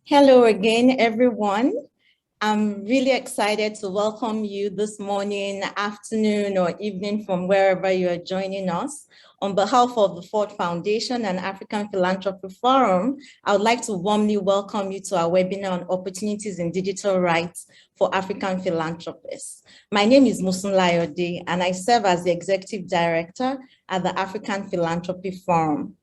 Hello again, everyone. I'm really excited to welcome you this morning, afternoon, or evening from wherever you are joining us. On behalf of the Ford Foundation and African Philanthropy Forum, I would like to warmly welcome you to our webinar on opportunities in digital rights for African philanthropists. My name is Musunla Ayode, and I serve as the Executive Director at the African Philanthropy Forum.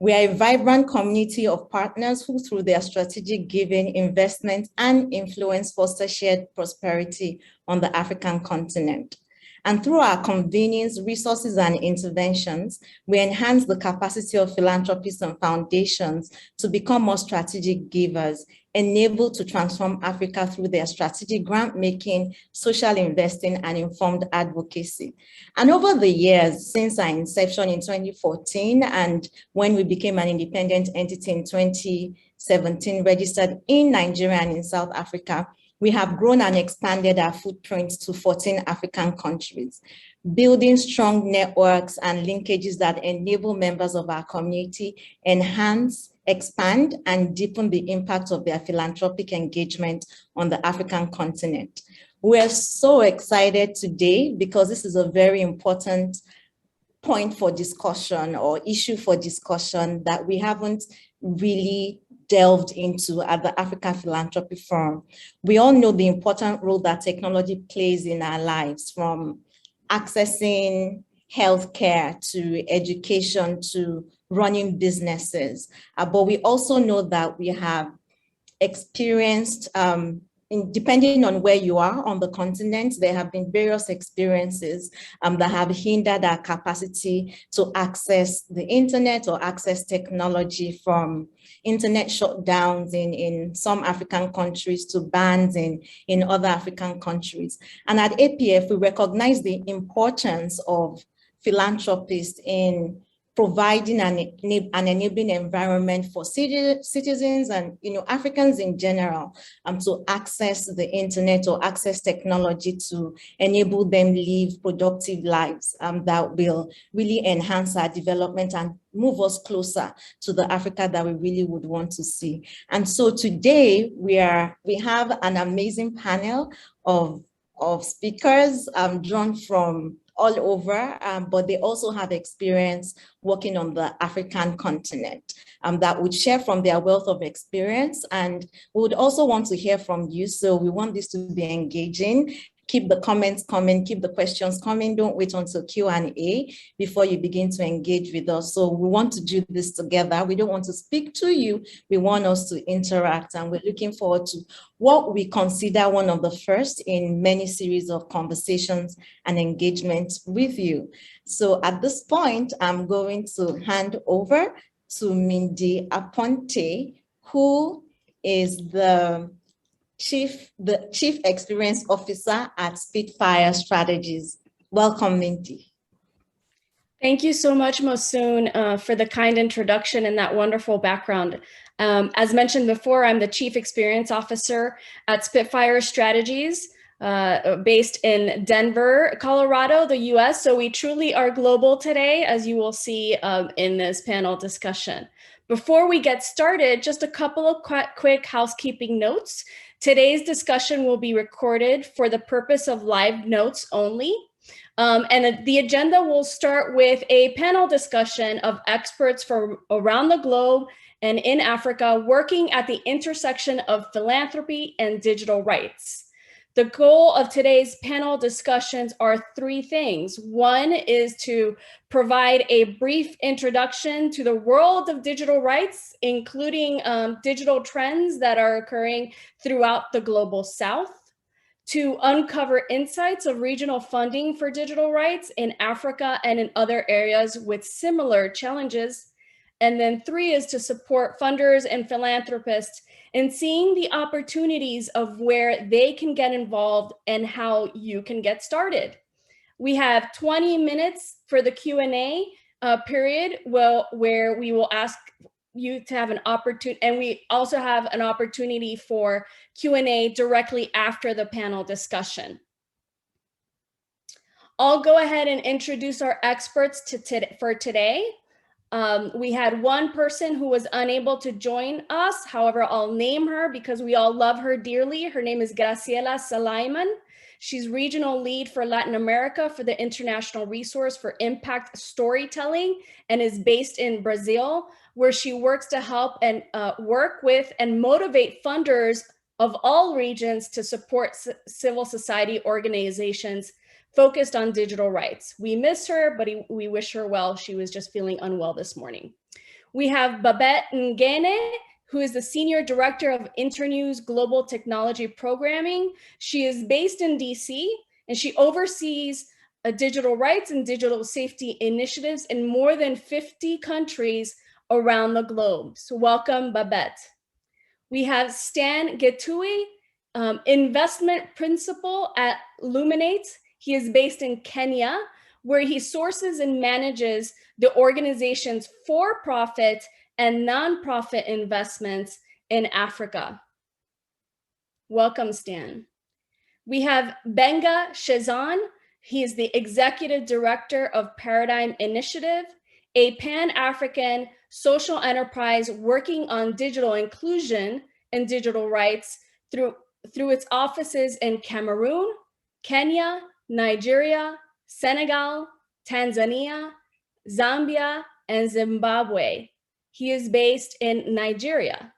We are a vibrant community of partners who, through their strategic giving, investment, and influence, foster shared prosperity on the African continent. And through our convenings, resources, and interventions, we enhance the capacity of philanthropists and foundations to become more strategic givers, enabled to transform Africa through their strategic grant-making, social investing, and informed advocacy. And over the years, since our inception in 2014, and when we became an independent entity in 2017, registered in Nigeria and in South Africa, we have grown and expanded our footprint to 14 African countries, building strong networks and linkages that enable members of our community enhance, expand, and deepen the impact of their philanthropic engagement on the African continent. We're so excited today because this is a very important point for discussion or issue for discussion that we haven't really delved into at the African Philanthropy Forum. We all know the important role that technology plays in our lives, from accessing healthcare to education to running businesses. But we also know that we have experienced, depending on where you are on the continent, there have been various experiences that have hindered our capacity to access the internet or access technology, from internet shutdowns in some African countries to bans in other African countries. And at APF, we recognize the importance of philanthropists in providing an enabling environment for citizens and Africans in general to access the internet or access technology to enable them live productive lives that will really enhance our development and move us closer to the Africa that we really would want to see. And so today we have an amazing panel of speakers drawn from all over, but they also have experience working on the African continent that would share from their wealth of experience. And we would also want to hear from you. So we want this to be engaging. Keep the comments coming, keep the questions coming. Don't wait until Q&A before you begin to engage with us. So we want to do this together. We don't want to speak to you. We want us to interact, and we're looking forward to what we consider one of the first in many series of conversations and engagements with you. So at this point, I'm going to hand over to Mindy Aponte, who is the Chief Experience Officer at Spitfire Strategies. Welcome, Mindy. Thank you so much, Mosun, for the kind introduction and that wonderful background. As mentioned before, I'm the Chief Experience Officer at Spitfire Strategies, based in Denver, Colorado, the US. So we truly are global today, as you will see in this panel discussion. Before we get started, just a couple of quick housekeeping notes. Today's discussion will be recorded for the purpose of live notes only. And the agenda will start with a panel discussion of experts from around the globe and in Africa working at the intersection of philanthropy and digital rights. The goal of today's panel discussions are three things. One is to provide a brief introduction to the world of digital rights, including digital trends that are occurring throughout the global South, to uncover insights of regional funding for digital rights in Africa and in other areas with similar challenges. And then three is to support funders and philanthropists in seeing the opportunities of where they can get involved and how you can get started. We have 20 minutes for the Q&A period where we will ask you to have an opportunity, and we also have an opportunity for Q&A directly after the panel discussion. I'll go ahead and introduce our experts for today. We had one person who was unable to join us. However, I'll name her because we all love her dearly. Her name is Graciela Saliman. She's regional lead for Latin America for the International Resource for Impact Storytelling and is based in Brazil, where she works to help and work with and motivate funders of all regions to support civil society organizations focused on digital rights. We miss her, but we wish her well. She was just feeling unwell this morning. We have Babette Ngene, who is the Senior Director of Internews Global Technology Programming. She is based in DC, and she oversees digital rights and digital safety initiatives in more than 50 countries around the globe. So welcome, Babette. We have Stan Getui, investment principal at Luminate. He is based in Kenya, where he sources and manages the organization's for-profit and nonprofit investments in Africa. Welcome, Stan. We have Benga Shezan. He is the executive director of Paradigm Initiative, a Pan-African social enterprise working on digital inclusion and digital rights through its offices in Cameroon, Kenya, Nigeria, Senegal, Tanzania, Zambia, and Zimbabwe. He is based in Nigeria.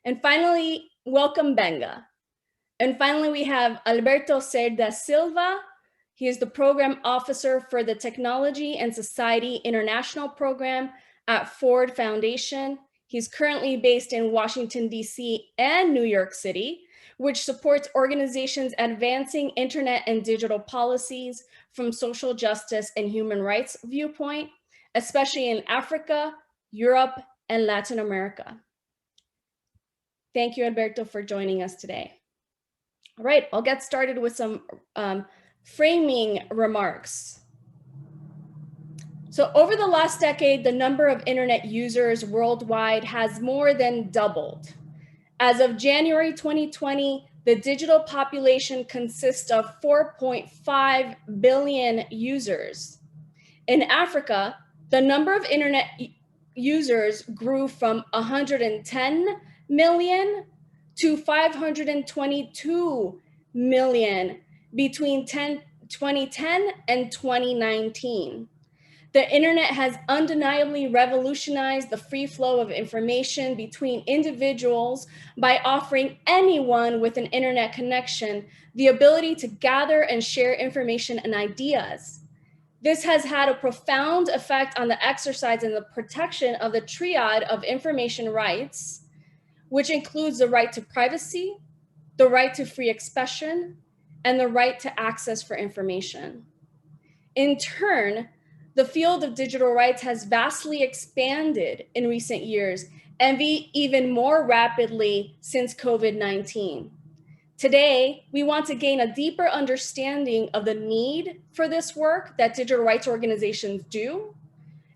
And finally, welcome, Benga. And finally, we have Alberto Serda Silva. He is the program officer for the Technology and Society International Program at Ford Foundation. He's currently based in Washington, D.C. and New York City, which supports organizations advancing internet and digital policies from social justice and human rights viewpoint, especially in Africa, Europe, and Latin America. Thank you, Alberto, for joining us today. All right, I'll get started with some framing remarks. So over the last decade, the number of internet users worldwide has more than doubled. As of January 2020, the digital population consists of 4.5 billion users. In Africa, the number of internet users grew from 110 million to 522 million between 2010 and 2019. The internet has undeniably revolutionized the free flow of information between individuals by offering anyone with an internet connection the ability to gather and share information and ideas. This has had a profound effect on the exercise and the protection of the triad of information rights, which includes the right to privacy, the right to free expression, and the right to access for information. In turn, the field of digital rights has vastly expanded in recent years and even more rapidly since COVID-19. Today, we want to gain a deeper understanding of the need for this work that digital rights organizations do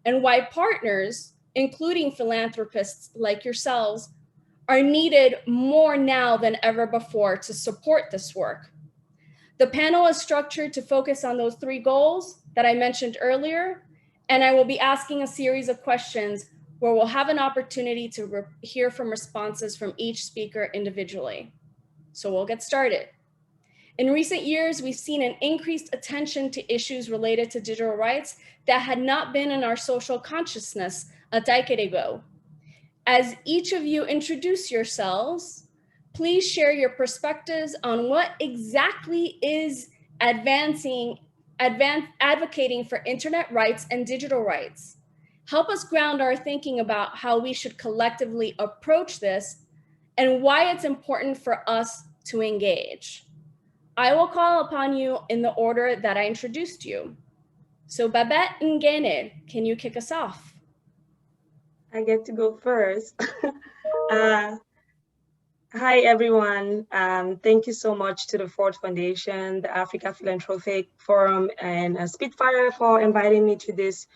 and why partners, including philanthropists like yourselves, are needed more now than ever before to support this work. The panel is structured to focus on those three goals that I mentioned earlier, and I will be asking a series of questions where we'll have an opportunity to hear from responses from each speaker individually. So we'll get started. In recent years, we've seen an increased attention to issues related to digital rights that had not been in our social consciousness a decade ago. As each of you introduce yourselves, please share your perspectives on what exactly is advocating for internet rights and digital rights. Help us ground our thinking about how we should collectively approach this and why it's important for us to engage. I will call upon you in the order that I introduced you. So Babette Ngene, can you kick us off? I get to go first. Hi, everyone. Thank you so much to the Ford Foundation, the Africa Philanthropy Forum, and Spitfire for inviting me to this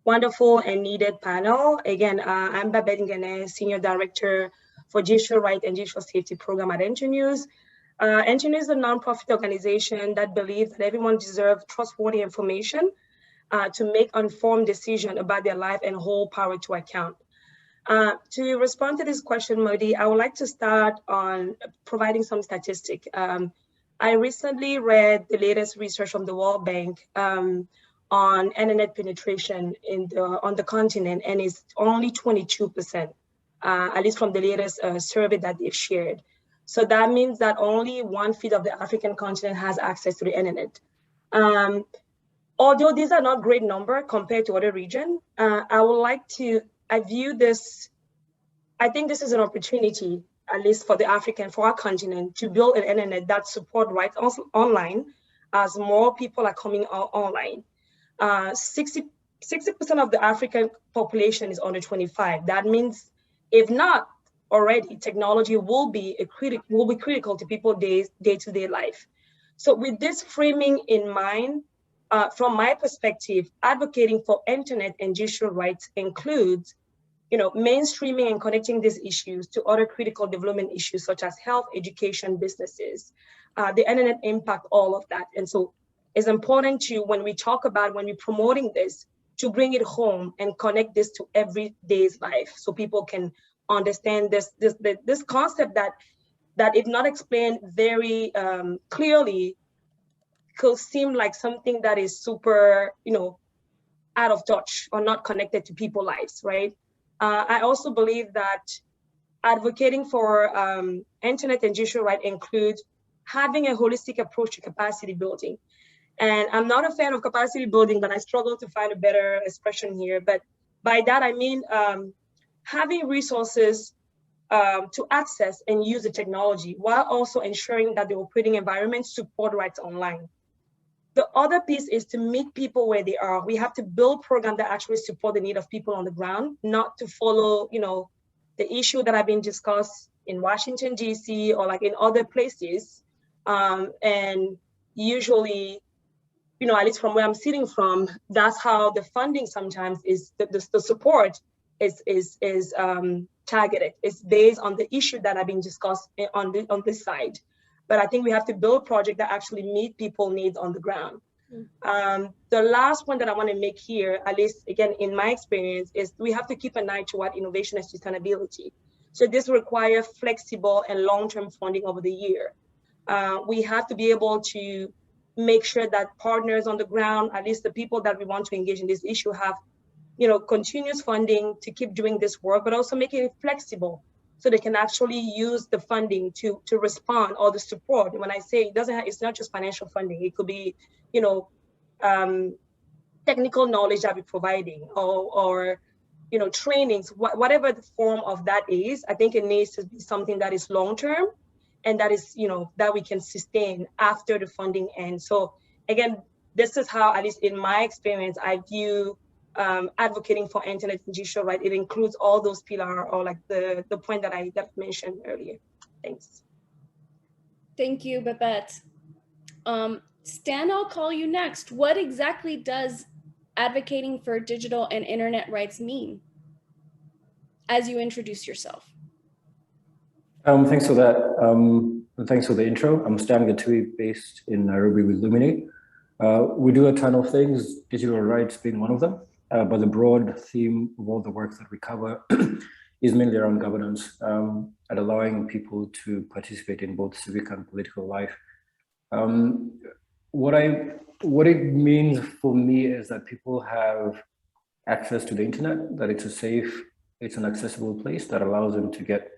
wonderful and needed panel. Again, I'm Babette Ngene, Senior Director for Digital Rights and Digital Safety Program at Internews. Internews is a nonprofit organization that believes that everyone deserves trustworthy information to make informed decisions about their life and hold power to account. To respond to this question, Modi, I would like to start on providing some statistics. I recently read the latest research from the World Bank on internet penetration on the continent, and it's only 22%, at least from the latest survey that they've shared. So that means that only 1/5 of the African continent has access to the internet. Although these are not great numbers compared to other regions, I view this, I think this is an opportunity, at least for our continent, to build an internet that supports rights online as more people are coming online. 60% of the African population is under 25. That means, if not already, technology will be critical to people's day-to-day life. So with this framing in mind, from my perspective, advocating for internet and digital rights includes, mainstreaming and connecting these issues to other critical development issues such as health, education, businesses, the internet impact, all of that. And so it's important to, when we're promoting this, to bring it home and connect this to everyday's life so people can understand this concept that if not explained very clearly, could seem like something that is super, out of touch or not connected to people's lives, right? I also believe that advocating for internet and digital rights includes having a holistic approach to capacity building. And I'm not a fan of capacity building, but I struggle to find a better expression here. But by that, I mean having resources to access and use the technology while also ensuring that the operating environment support rights online. The other piece is to meet people where they are. We have to build programs that actually support the need of people on the ground, not to follow, the issue that have been discussed in Washington, D.C. or like in other places. And usually, at least from where I'm sitting from, that's how the funding sometimes is, the support is targeted. It's based on the issue that have been discussed on this side. But I think we have to build projects that actually meet people's needs on the ground. The last point that I want to make here, at least again, in my experience, is we have to keep an eye toward innovation and sustainability. So this requires flexible and long-term funding over the year. We have to be able to make sure that partners on the ground, at least the people that we want to engage in this issue, have continuous funding to keep doing this work, but also making it flexible so they can actually use the funding to respond, or the support. When I say it's not just financial funding, it could be, technical knowledge that we're providing, or trainings, whatever the form of that is. I think it needs to be something that is long-term and that is, that we can sustain after the funding ends. So again, this is how, at least in my experience, I view advocating for internet and digital rights. It includes all those pillars, or like the point that I mentioned earlier. Thanks. Thank you, Babette. Stan, I'll call you next. What exactly does advocating for digital and internet rights mean, as you introduce yourself? Thanks for that. Thanks for the intro. I'm Stan Gatui, based in Nairobi with Luminate. We do a ton of things, digital rights being one of them. But the broad theme of all the work that we cover is mainly around governance and allowing people to participate in both civic and political life. What it means for me is that people have access to the internet, that it's an accessible place that allows them to get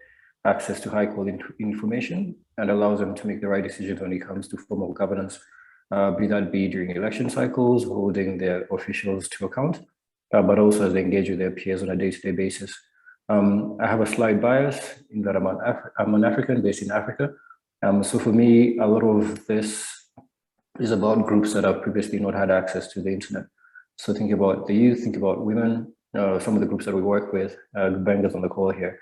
access to high quality information and allows them to make the right decisions when it comes to formal governance, be that during election cycles, holding their officials to account, but also as they engage with their peers on a day-to-day basis. I have a slight bias in that I'm an African based in Africa. So for me, a lot of this is about groups that have previously not had access to the internet. So think about the youth, think about women, some of the groups that we work with, bangers on the call here,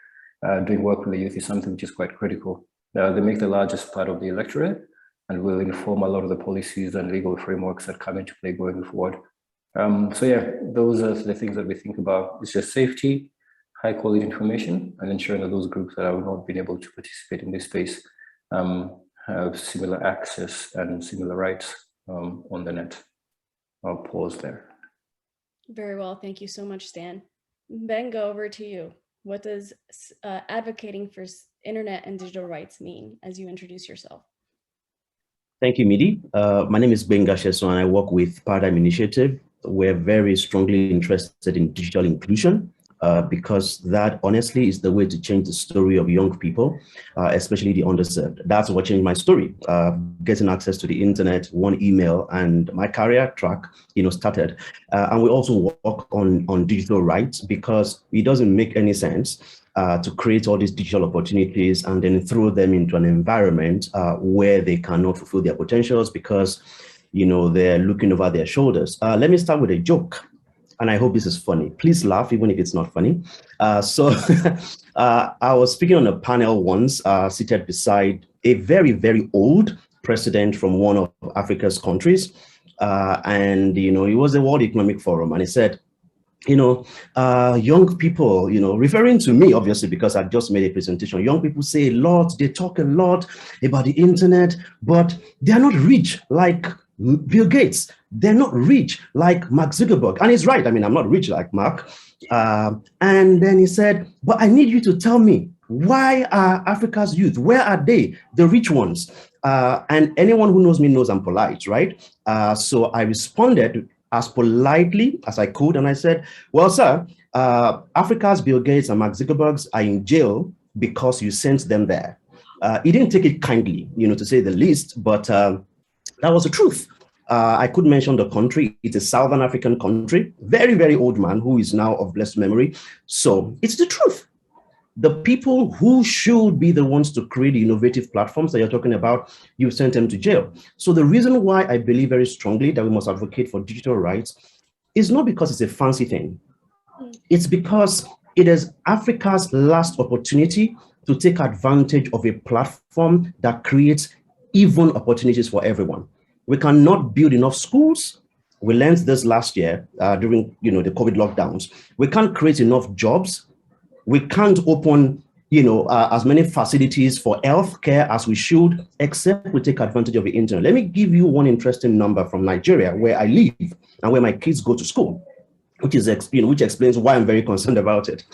doing work with the youth is something which is quite critical. They make the largest part of the electorate and will inform a lot of the policies and legal frameworks that come into play going forward. So yeah, those are the things that we think about. It's just safety, high quality information, and ensuring that those groups that have not been able to participate in this space have similar access and similar rights on the net. I'll pause there. Very well. Thank you so much, Stan. Benga, over to you. What does advocating for internet and digital rights mean as you introduce yourself? Thank you, Midi. My name is Ben Gasheso, and I work with Paradigm Initiative. We're very strongly interested in digital inclusion because that honestly is the way to change the story of young people, especially the underserved. That's what changed my story. Getting access to the internet, one email, and my career track, started. And we also work on digital rights because it doesn't make any sense to create all these digital opportunities and then throw them into an environment where they cannot fulfill their potentials because, they're looking over their shoulders. Let me start with a joke, and I hope this is funny. Please laugh, even if it's not funny. So I was speaking on a panel once, seated beside a very, very old president from one of Africa's countries. And, it was the World Economic Forum, and he said, young people, referring to me, obviously, because I just made a presentation, young people say a lot, they talk a lot about the internet, but they're not rich like Bill Gates. They're not rich like Mark Zuckerberg. And he's right. I mean, I'm not rich like Mark. And then he said, but I need you to tell me, why are Africa's youth, where are they, the rich ones? And anyone who knows me knows I'm polite, right? So I responded as politely as I could. And I said, well, sir, Africa's Bill Gates and Mark Zuckerbergs are in jail because you sent them there. He didn't take it kindly, to say the least, but that was the truth. I could mention the country. It's a Southern African country, very, very old man who is now of blessed memory. So it's the truth. The people who should be the ones to create the innovative platforms that you're talking about, you sent them to jail. So the reason why I believe very strongly that we must advocate for digital rights is not because it's a fancy thing. It's because it is Africa's last opportunity to take advantage of a platform that creates even opportunities for everyone. We cannot build enough schools. We learned this last year during the COVID lockdowns. We can't create enough jobs. We can't open, as many facilities for healthcare as we should, except we take advantage of the internet. Let me give you one interesting number from Nigeria, where I live and where my kids go to school, which explains why I'm very concerned about it.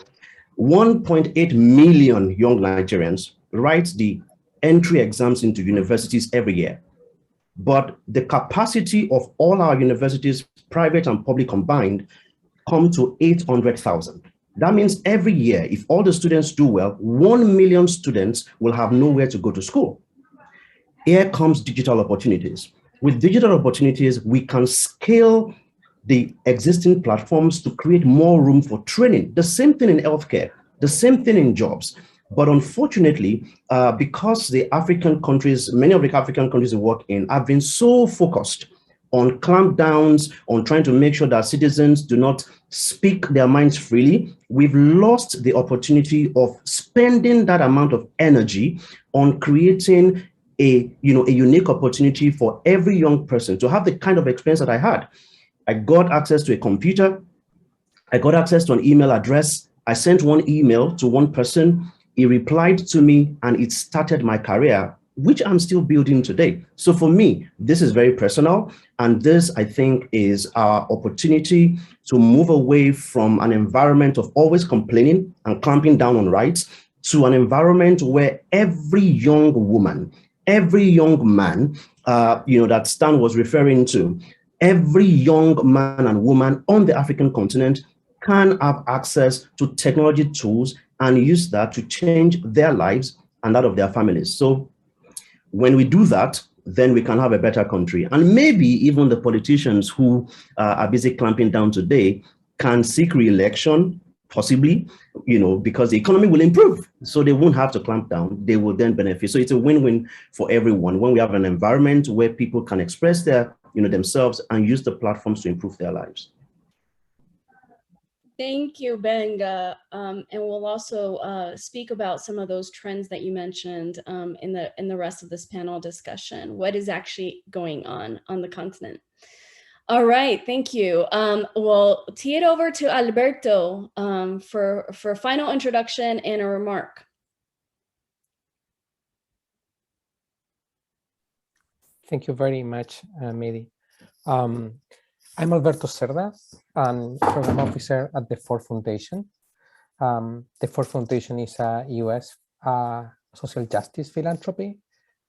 1.8 million young Nigerians write the entry exams into universities every year. But the capacity of all our universities, private and public combined, come to 800,000. That means every year, if all the students do well, 1 million students will have nowhere to go to school. Here comes digital opportunities. With digital opportunities, we can scale the existing platforms to create more room for training. The same thing in healthcare, the same thing in jobs. But unfortunately, because the African countries, many of the African countries we work in have been so focused on clampdowns, on trying to make sure that citizens do not speak their minds freely, we've lost the opportunity of spending that amount of energy on creating a unique opportunity for every young person to have the kind of experience that I had. I got access to a computer. I got access to an email address. I sent one email to one person. He replied to me, and it started my career, which I'm still building today. So for me, this is very personal. And this, I think, is our opportunity to move away from an environment of always complaining and clamping down on rights to an environment where every young woman, every young man, that Stan was referring to, every young man and woman on the African continent can have access to technology tools and use that to change their lives and that of their families. So when we do that, then we can have a better country. And maybe even the politicians who are busy clamping down today can seek re-election, possibly, because the economy will improve. So they won't have to clamp down. They will then benefit. So it's a win-win for everyone when we have an environment where people can express their, themselves and use the platforms to improve their lives. Thank you, Benga. And we'll also speak about some of those trends that you mentioned in the rest of this panel discussion. What is actually going on the continent? All right, thank you. We'll tee it over to Alberto for final introduction and a remark. Thank you very much, Mehdi. I'm Alberto Serda. I'm Program Officer at the Ford Foundation. The Ford Foundation is a US social justice philanthropy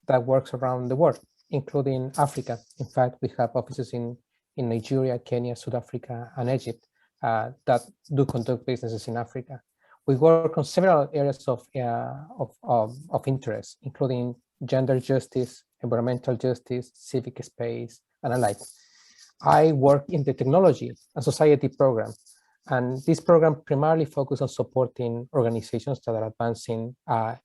that works around the world, including Africa. In fact, we have offices in Nigeria, Kenya, South Africa, and Egypt that do conduct businesses in Africa. We work on several areas of interest, including gender justice, environmental justice, civic space, and alike. I work in the technology and society program, and this program primarily focuses on supporting organizations that are advancing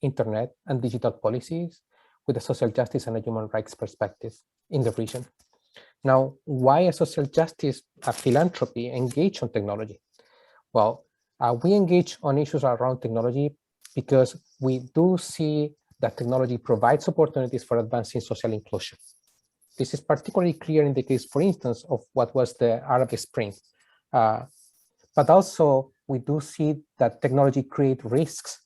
internet and digital policies with a social justice and a human rights perspective in the region. Now, why a social justice philanthropy engage on technology? Well, we engage on issues around technology because we do see that technology provides opportunities for advancing social inclusion. This is particularly clear in the case, for instance, of what was the Arab Spring. But also, we do see that technology creates risks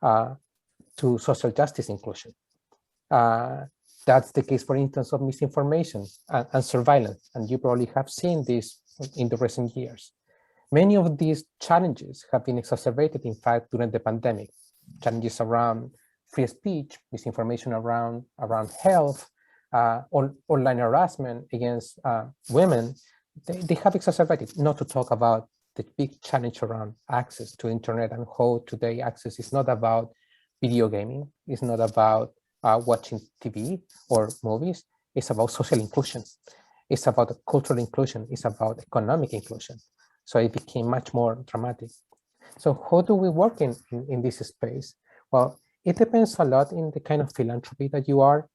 to social justice inclusion. That's the case, for instance, of misinformation and surveillance. And you probably have seen this in the recent years. Many of these challenges have been exacerbated, in fact, during the pandemic. Challenges around free speech, misinformation around health, online harassment against women, they have exacerbated, not to talk about the big challenge around access to internet and how today access is not about video gaming, it's not about watching TV or movies, it's about social inclusion, it's about cultural inclusion, it's about economic inclusion. So it became much more dramatic. So how do we work in this space? Well, it depends a lot in the kind of philanthropy that you are,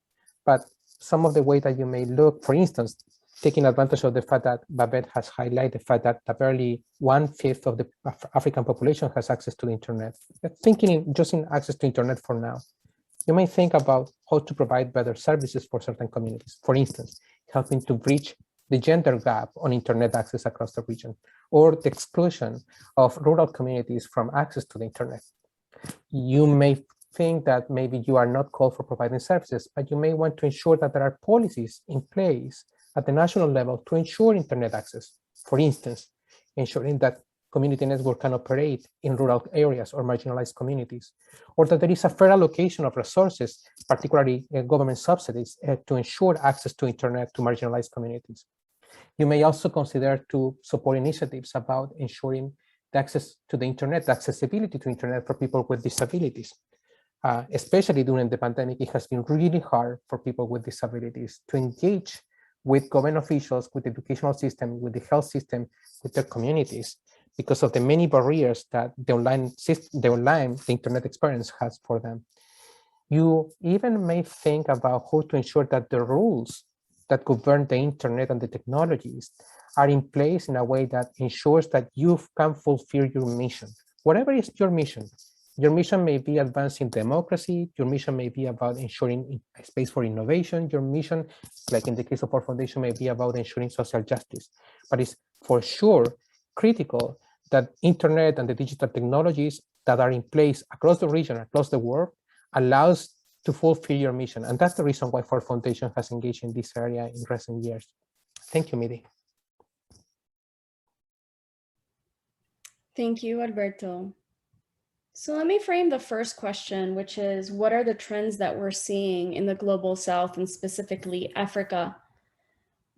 but some of the way that you may look, for instance, taking advantage of the fact that Babette has highlighted the fact that barely 1/5 of the African population has access to the internet. Thinking just in access to internet for now, you may think about how to provide better services for certain communities. For instance, helping to bridge the gender gap on internet access across the region, or the exclusion of rural communities from access to the internet. You may think that maybe you are not called for providing services, but you may want to ensure that there are policies in place at the national level to ensure internet access. For instance, ensuring that community network can operate in rural areas or marginalized communities, or that there is a fair allocation of resources, particularly government subsidies, to ensure access to internet to marginalized communities. You may also consider to support initiatives about ensuring the access to the internet, the accessibility to internet for people with disabilities. Especially during the pandemic, it has been really hard for people with disabilities to engage with government officials, with the educational system, with the health system, with their communities, because of the many barriers that the internet experience has for them. You even may think about how to ensure that the rules that govern the internet and the technologies are in place in a way that ensures that you can fulfill your mission. Whatever is your mission may be advancing democracy, your mission may be about ensuring a space for innovation, your mission, like in the case of our foundation, may be about ensuring social justice. But it's for sure critical that internet and the digital technologies that are in place across the region, across the world, allows to fulfill your mission. And that's the reason why Ford Foundation has engaged in this area in recent years. Thank you, Midi. Thank you, Alberto. So let me frame the first question, which is, what are the trends that we're seeing in the global South and specifically Africa?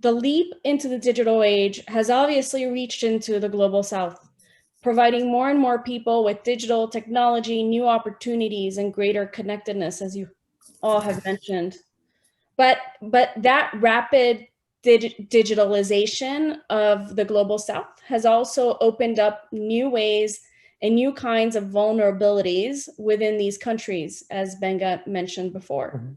The leap into the digital age has obviously reached into the global South, providing more and more people with digital technology, new opportunities, and greater connectedness, as you all have mentioned. But that rapid digitalization of the global South has also opened up new ways and new kinds of vulnerabilities within these countries, as Benga mentioned before. Mm-hmm.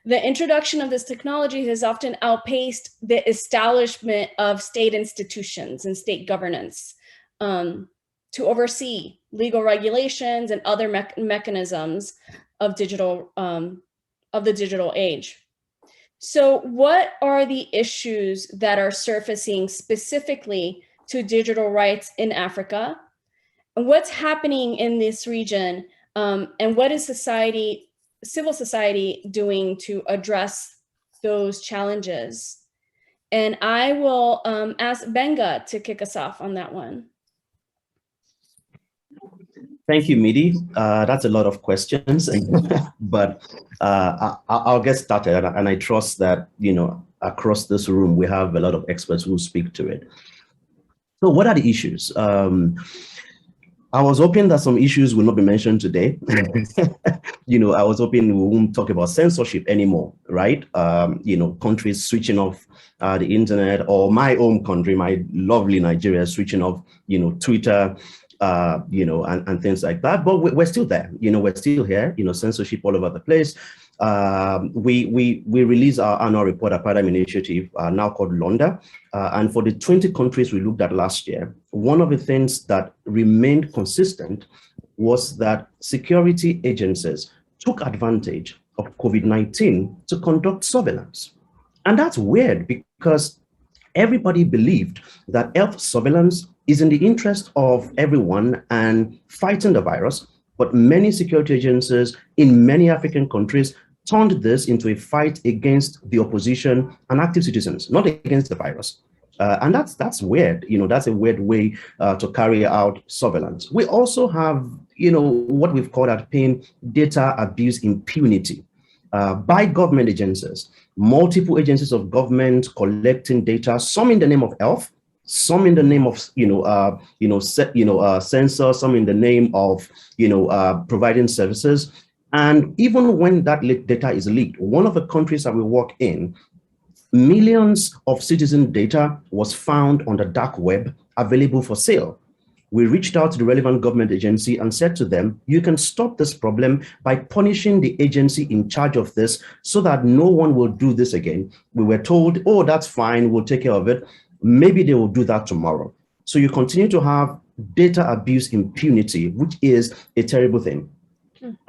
The introduction of this technology has often outpaced the establishment of state institutions and state governance to oversee legal regulations and other mechanisms of the digital age. So what are the issues that are surfacing specifically to digital rights in Africa? And what's happening in this region? And what is civil society doing to address those challenges? And I will ask Benga to kick us off on that one. Thank you, Midi. That's a lot of questions, but I'll get started. And I trust that, across this room, we have a lot of experts who speak to it. So what are the issues? I was hoping that some issues will not be mentioned today. I was hoping we won't talk about censorship anymore, right? Countries switching off the internet, or my own country, my lovely Nigeria, switching off, Twitter, and things like that. But we're still there. We're still here. Censorship all over the place. We released our annual report, a Paradigm Initiative, now called Londa. And for the 20 countries we looked at last year, one of the things that remained consistent was that security agencies took advantage of COVID-19 to conduct surveillance. And that's weird because everybody believed that health surveillance is in the interest of everyone and fighting the virus. But many security agencies in many African countries turned this into a fight against the opposition and active citizens, not against the virus. And that's weird. That's a weird way to carry out surveillance. We also have, what we've called at PAIN data abuse impunity by government agencies, multiple agencies of government collecting data, some in the name of health, some in the name of, censor, some in the name of, providing services. And even when that data is leaked, one of the countries that we work in, millions of citizen data was found on the dark web available for sale. We reached out to the relevant government agency and said to them, you can stop this problem by punishing the agency in charge of this so that no one will do this again. We were told, oh, that's fine, we'll take care of it. Maybe they will do that tomorrow. So you continue to have data abuse impunity, which is a terrible thing.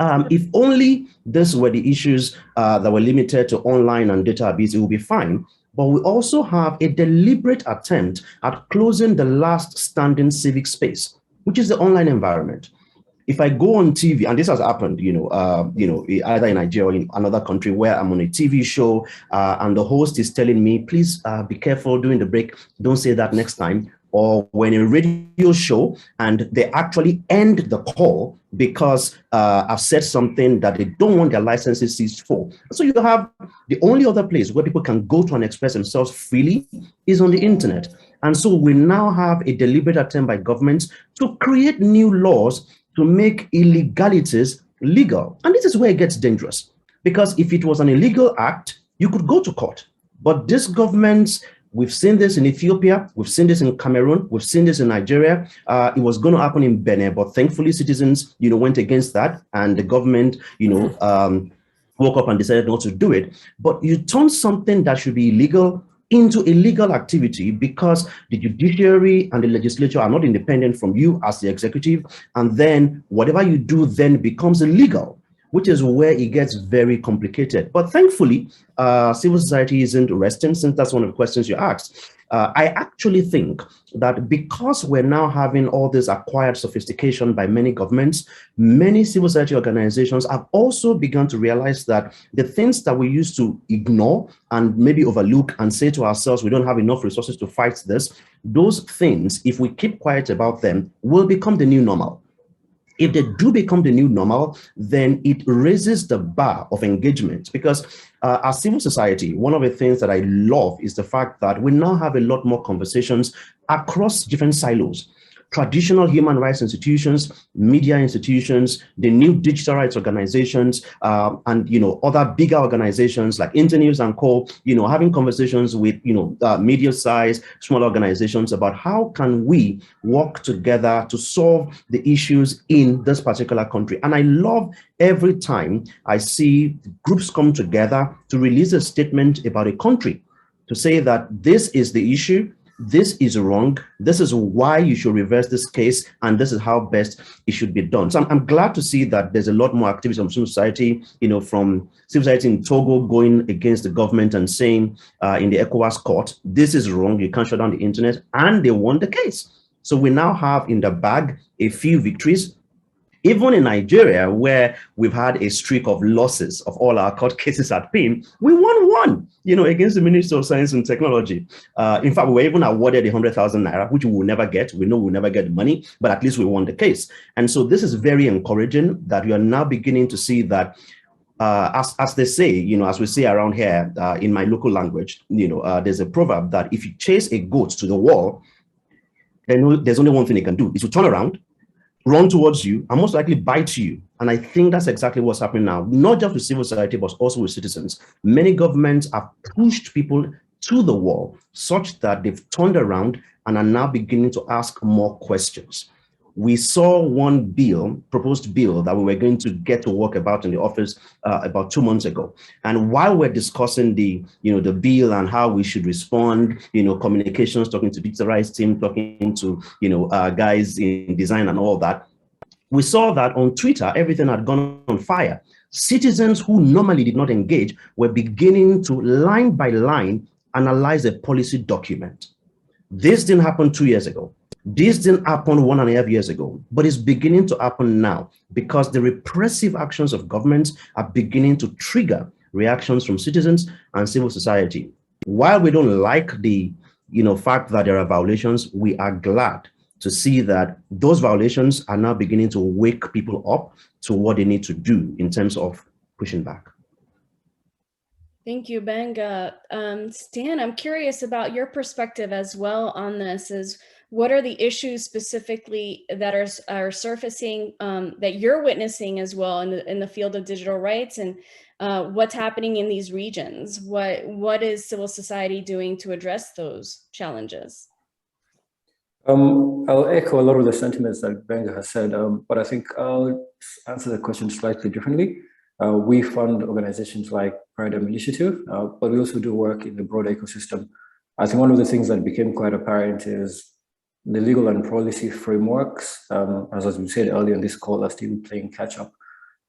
If only this were the issues that were limited to online and data abuse, it would be fine. But we also have a deliberate attempt at closing the last standing civic space, which is the online environment. If I go on TV, and this has happened, either in Nigeria or in another country where I'm on a TV show and the host is telling me, please be careful during the break, don't say that next time. Or when a radio show and they actually end the call because I've said something that they don't want their licenses seized for. So you have the only other place where people can go to and express themselves freely is on the internet. And so we now have a deliberate attempt by governments to create new laws to make illegalities legal. And this is where it gets dangerous, because if it was an illegal act, you could go to court. But this government, we've seen this in Ethiopia, we've seen this in Cameroon, we've seen this in Nigeria. It was going to happen in Benin, but thankfully citizens, went against that, and the government, woke up and decided not to do it. But you turn something that should be illegal into a legal activity because the judiciary and the legislature are not independent from you as the executive, and then whatever you do then becomes illegal, which is where it gets very complicated. But thankfully, civil society isn't resting, since that's one of the questions you asked. I actually think that because we're now having all this acquired sophistication by many governments, many civil society organizations have also begun to realize that the things that we used to ignore and maybe overlook and say to ourselves, we don't have enough resources to fight this, those things, if we keep quiet about them, will become the new normal. If they do become the new normal, then it raises the bar of engagement, because as civil society, one of the things that I love is the fact that we now have a lot more conversations across different silos. Traditional human rights institutions, media institutions, the new digital rights organizations, and other bigger organizations like Internews and Co. Having conversations with medium-sized, small organizations about how can we work together to solve the issues in this particular country. And I love every time I see groups come together to release a statement about a country, to say that this is the issue, this is wrong, this is why you should reverse this case, and this is how best it should be done. So I'm glad to see that there's a lot more activism from civil society, from civil society in Togo going against the government and saying in the ECOWAS court, this is wrong, you can't shut down the internet, and they won the case. So we now have in the bag a few victories. Even in Nigeria, where we've had a streak of losses of all our court cases at PIN, we won one, against the Ministry of Science and Technology. In fact, we were even awarded 100,000 naira, which we will never get. We know we'll never get the money, but at least we won the case. And so this is very encouraging that we are now beginning to see that, as they say, as we say around here in my local language, there's a proverb that if you chase a goat to the wall, then there's only one thing it can do, is to turn around, run towards you, and most likely bite you. And I think that's exactly what's happening now, not just with civil society, but also with citizens. Many governments have pushed people to the wall such that they've turned around and are now beginning to ask more questions. We saw one proposed bill that we were going to get to work about in the office about 2 months ago. And while we're discussing the bill and how we should respond, communications, talking to digital rights team, talking to, guys in design and all that, we saw that on Twitter, everything had gone on fire. Citizens who normally did not engage were beginning to line by line analyze a policy document. This didn't happen 2 years ago. This didn't happen 1.5 years ago, but it's beginning to happen now because the repressive actions of governments are beginning to trigger reactions from citizens and civil society. While we don't like the fact that there are violations, we are glad to see that those violations are now beginning to wake people up to what they need to do in terms of pushing back. Thank you, Benga. Stan, I'm curious about your perspective as well on this. What are the issues specifically that are surfacing that you're witnessing as well in the field of digital rights, and what's happening in these regions? What is civil society doing to address those challenges? I'll echo a lot of the sentiments that Benga has said, but I think I'll answer the question slightly differently. We fund organizations like Paradigm Initiative, but we also do work in the broader ecosystem. I think one of the things that became quite apparent is the legal and policy frameworks, as we said earlier in this call, are still playing catch up.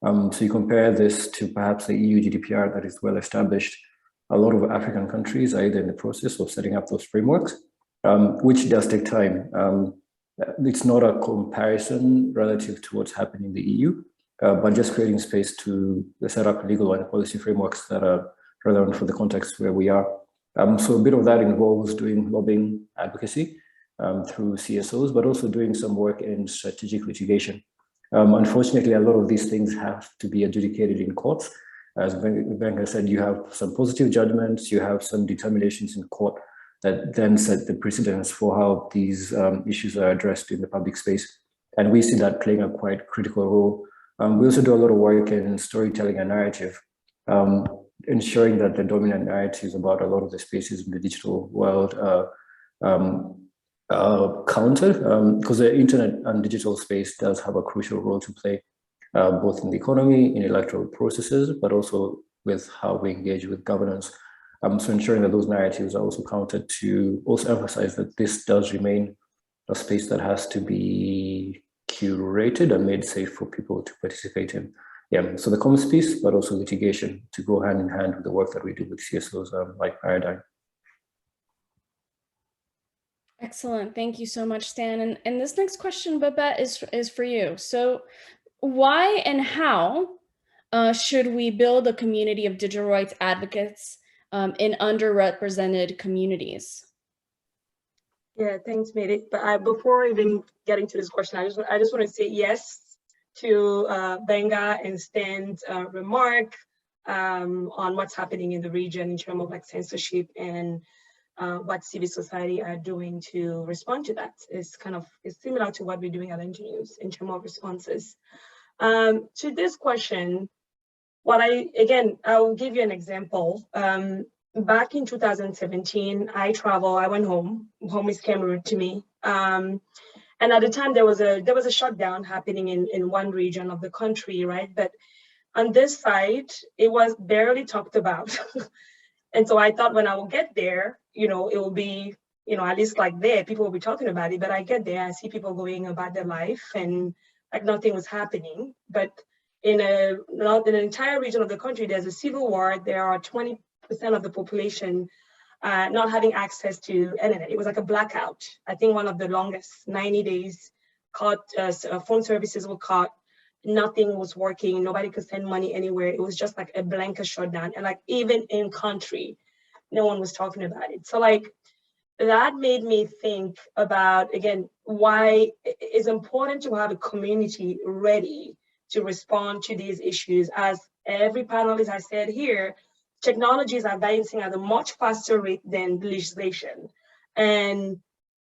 So you compare this to perhaps the EU GDPR that is well established. A lot of African countries are either in the process of setting up those frameworks, which does take time. It's not a comparison relative to what's happening in the EU, but just creating space to set up legal and policy frameworks that are relevant for the context where we are. So a bit of that involves doing lobbying advocacy through CSOs, but also doing some work in strategic litigation. Unfortunately, a lot of these things have to be adjudicated in courts. As Benga said, you have some positive judgments, you have some determinations in court that then set the precedence for how these issues are addressed in the public space. And we see that playing a quite critical role. We also do a lot of work in storytelling and narrative, ensuring that the dominant narratives about a lot of the spaces in the digital world counted, because the internet and digital space does have a crucial role to play, both in the economy, in electoral processes, but also with how we engage with governance. So ensuring that those narratives are also counted to also emphasize that this does remain a space that has to be curated and made safe for people to participate in. Yeah, so the commons piece, but also litigation to go hand in hand with the work that we do with CSOs like Paradigm. Excellent. Thank you so much, Stan. And this next question, Babette, is for you. So why and how should we build a community of digital rights advocates in underrepresented communities? Yeah, thanks, Mary. But before even getting to this question, I just want to say yes to Benga and Stan's remark on what's happening in the region in terms of like censorship and what civil society are doing to respond to that. It's similar to what we're doing at NGOs in terms of responses. To this question, I'll give you an example. Back in 2017, I went home. Home is Cameroon to me. And at the time there was a shutdown happening in one region of the country, right? But on this side, it was barely talked about. And so I thought when I will get there, it will be, at least like there, people will be talking about it. But I get there, I see people going about their life and like nothing was happening. But in an entire region of the country, there's a civil war. There are 20% of the population not having access to internet. It was like a blackout. I think one of the longest, 90 days, phone services were cut. nothing was working. Nobody could send money anywhere. It was just like a blanket shutdown. And like even in country, no one was talking about it. So like that made me think about, again, why it's important to have a community ready to respond to these issues. As every panelist has said here, technologies are advancing at a much faster rate than legislation. And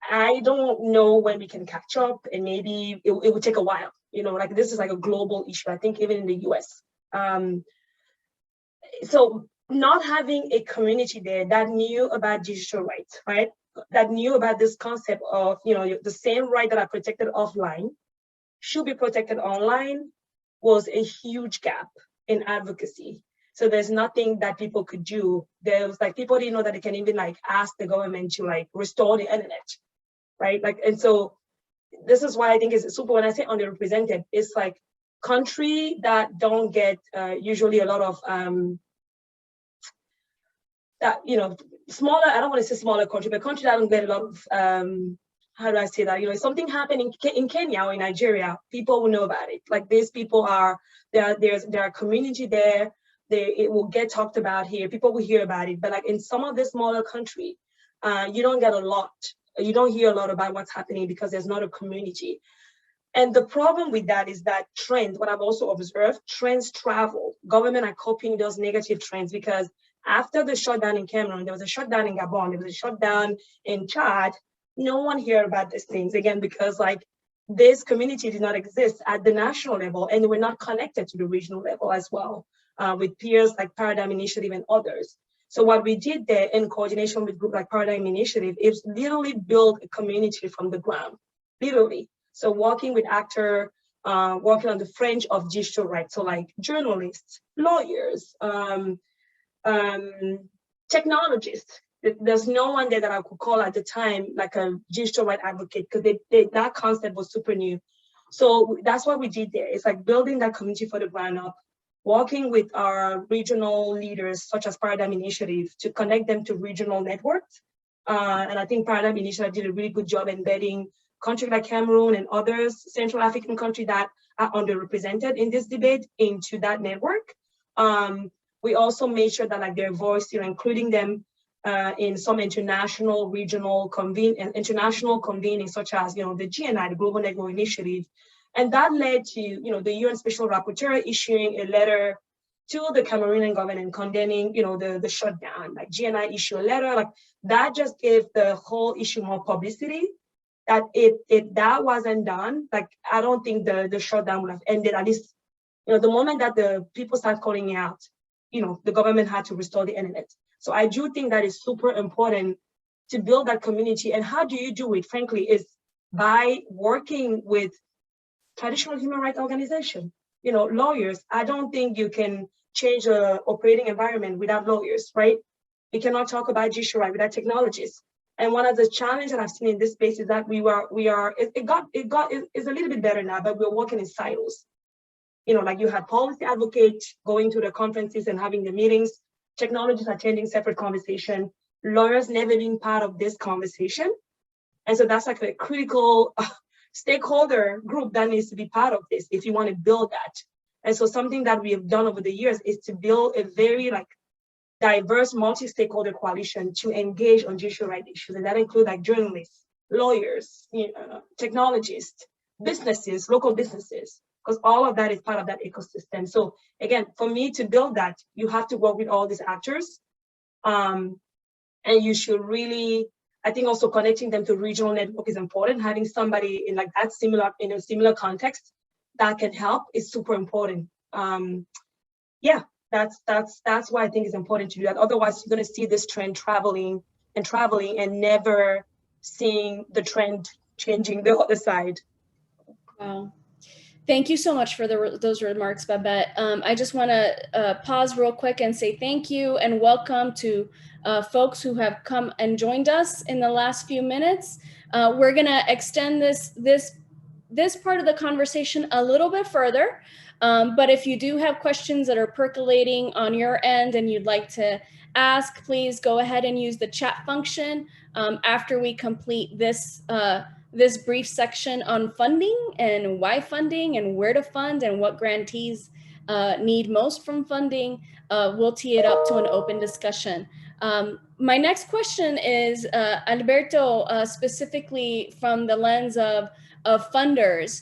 I don't know when we can catch up, and maybe it will take a while. You know, like this is like a global issue, I think even in the US. So not having a community there that knew about digital rights, right? That knew about this concept of, you know, the same right that are protected offline should be protected online was a huge gap in advocacy. So there's nothing that people could do. There was like, people didn't know that they can even like ask the government to like restore the internet, right? Like, and so this is why I think it's super, when I say underrepresented, it's like country that don't get usually a lot of, that, you know, smaller, I don't want to say smaller country, but country that don't get a lot of, how do I say that? You know, if something happened in Kenya or in Nigeria, people will know about it. Like these people are, there's a community there. It will get talked about here. People will hear about it. But like in some of the smaller country, you don't get a lot. You don't hear a lot about what's happening because there's not a community. And the problem with that is that trend, what I've also observed, trends travel. Government are copying those negative trends, because after the shutdown in Cameroon, there was a shutdown in Gabon, there was a shutdown in Chad. No one heard about these things, again, because like this community did not exist at the national level, and they were not connected to the regional level as well, with peers like Paradigm Initiative and others. So what we did there in coordination with group like Paradigm Initiative is literally build a community from the ground, literally. So working with actors, working on the fringe of digital rights. So like journalists, lawyers, technologists. There's no one there that I could call at the time like a digital right advocate, because that concept was super new. So that's what we did there. It's like building that community for the ground up, working with our regional leaders, such as Paradigm Initiative, to connect them to regional networks. And I think Paradigm Initiative did a really good job embedding countries like Cameroon and others, Central African countries that are underrepresented in this debate, into that network. We also made sure that like their voice, you know, including them in some international, regional international convening, such as, you know, the GNI, the Global Network Initiative. And that led to, you know, the UN Special Rapporteur issuing a letter to the Cameroonian government condemning, you know, the shutdown. Like GNI issue a letter, like that just gave the whole issue more publicity. That if that wasn't done, like I don't think the shutdown would have ended. At least, you know, the moment that the people start calling out, you know, the government had to restore the internet. So I do think that is super important to build that community. And how do you do it, frankly, is by working with traditional human rights organizations, you know, lawyers. I don't think you can change the operating environment without lawyers, right? We cannot talk about digital right without technologists. And one of the challenges that I've seen in this space is that it's a little bit better now, but we're working in silos. You know, like you had policy advocates going to the conferences and having the meetings, technologists attending separate conversation, lawyers never being part of this conversation. And so that's like a critical stakeholder group that needs to be part of this if you want to build that. And so something that we have done over the years is to build a very like diverse multi-stakeholder coalition to engage on digital rights issues. And that includes like journalists, lawyers, you know, technologists, businesses, local businesses, because all of that is part of that ecosystem. So again, for me to build that, you have to work with all these actors. And you should really, I think also connecting them to regional network is important. Having somebody in like that in a similar context that can help is super important. Yeah, that's why I think it's important to do that. Otherwise, you're going to see this trend traveling and never seeing the trend changing the other side. Wow. Thank you so much for those remarks, Babette. I just want to pause real quick and say thank you and welcome to folks who have come and joined us in the last few minutes. We're going to extend this part of the conversation a little bit further. But if you do have questions that are percolating on your end and you'd like to ask, please go ahead and use the chat function after we complete this this brief section on funding and why funding and where to fund and what grantees need most from funding, we'll tee it up to an open discussion. My next question is, Alberto, specifically from the lens of funders.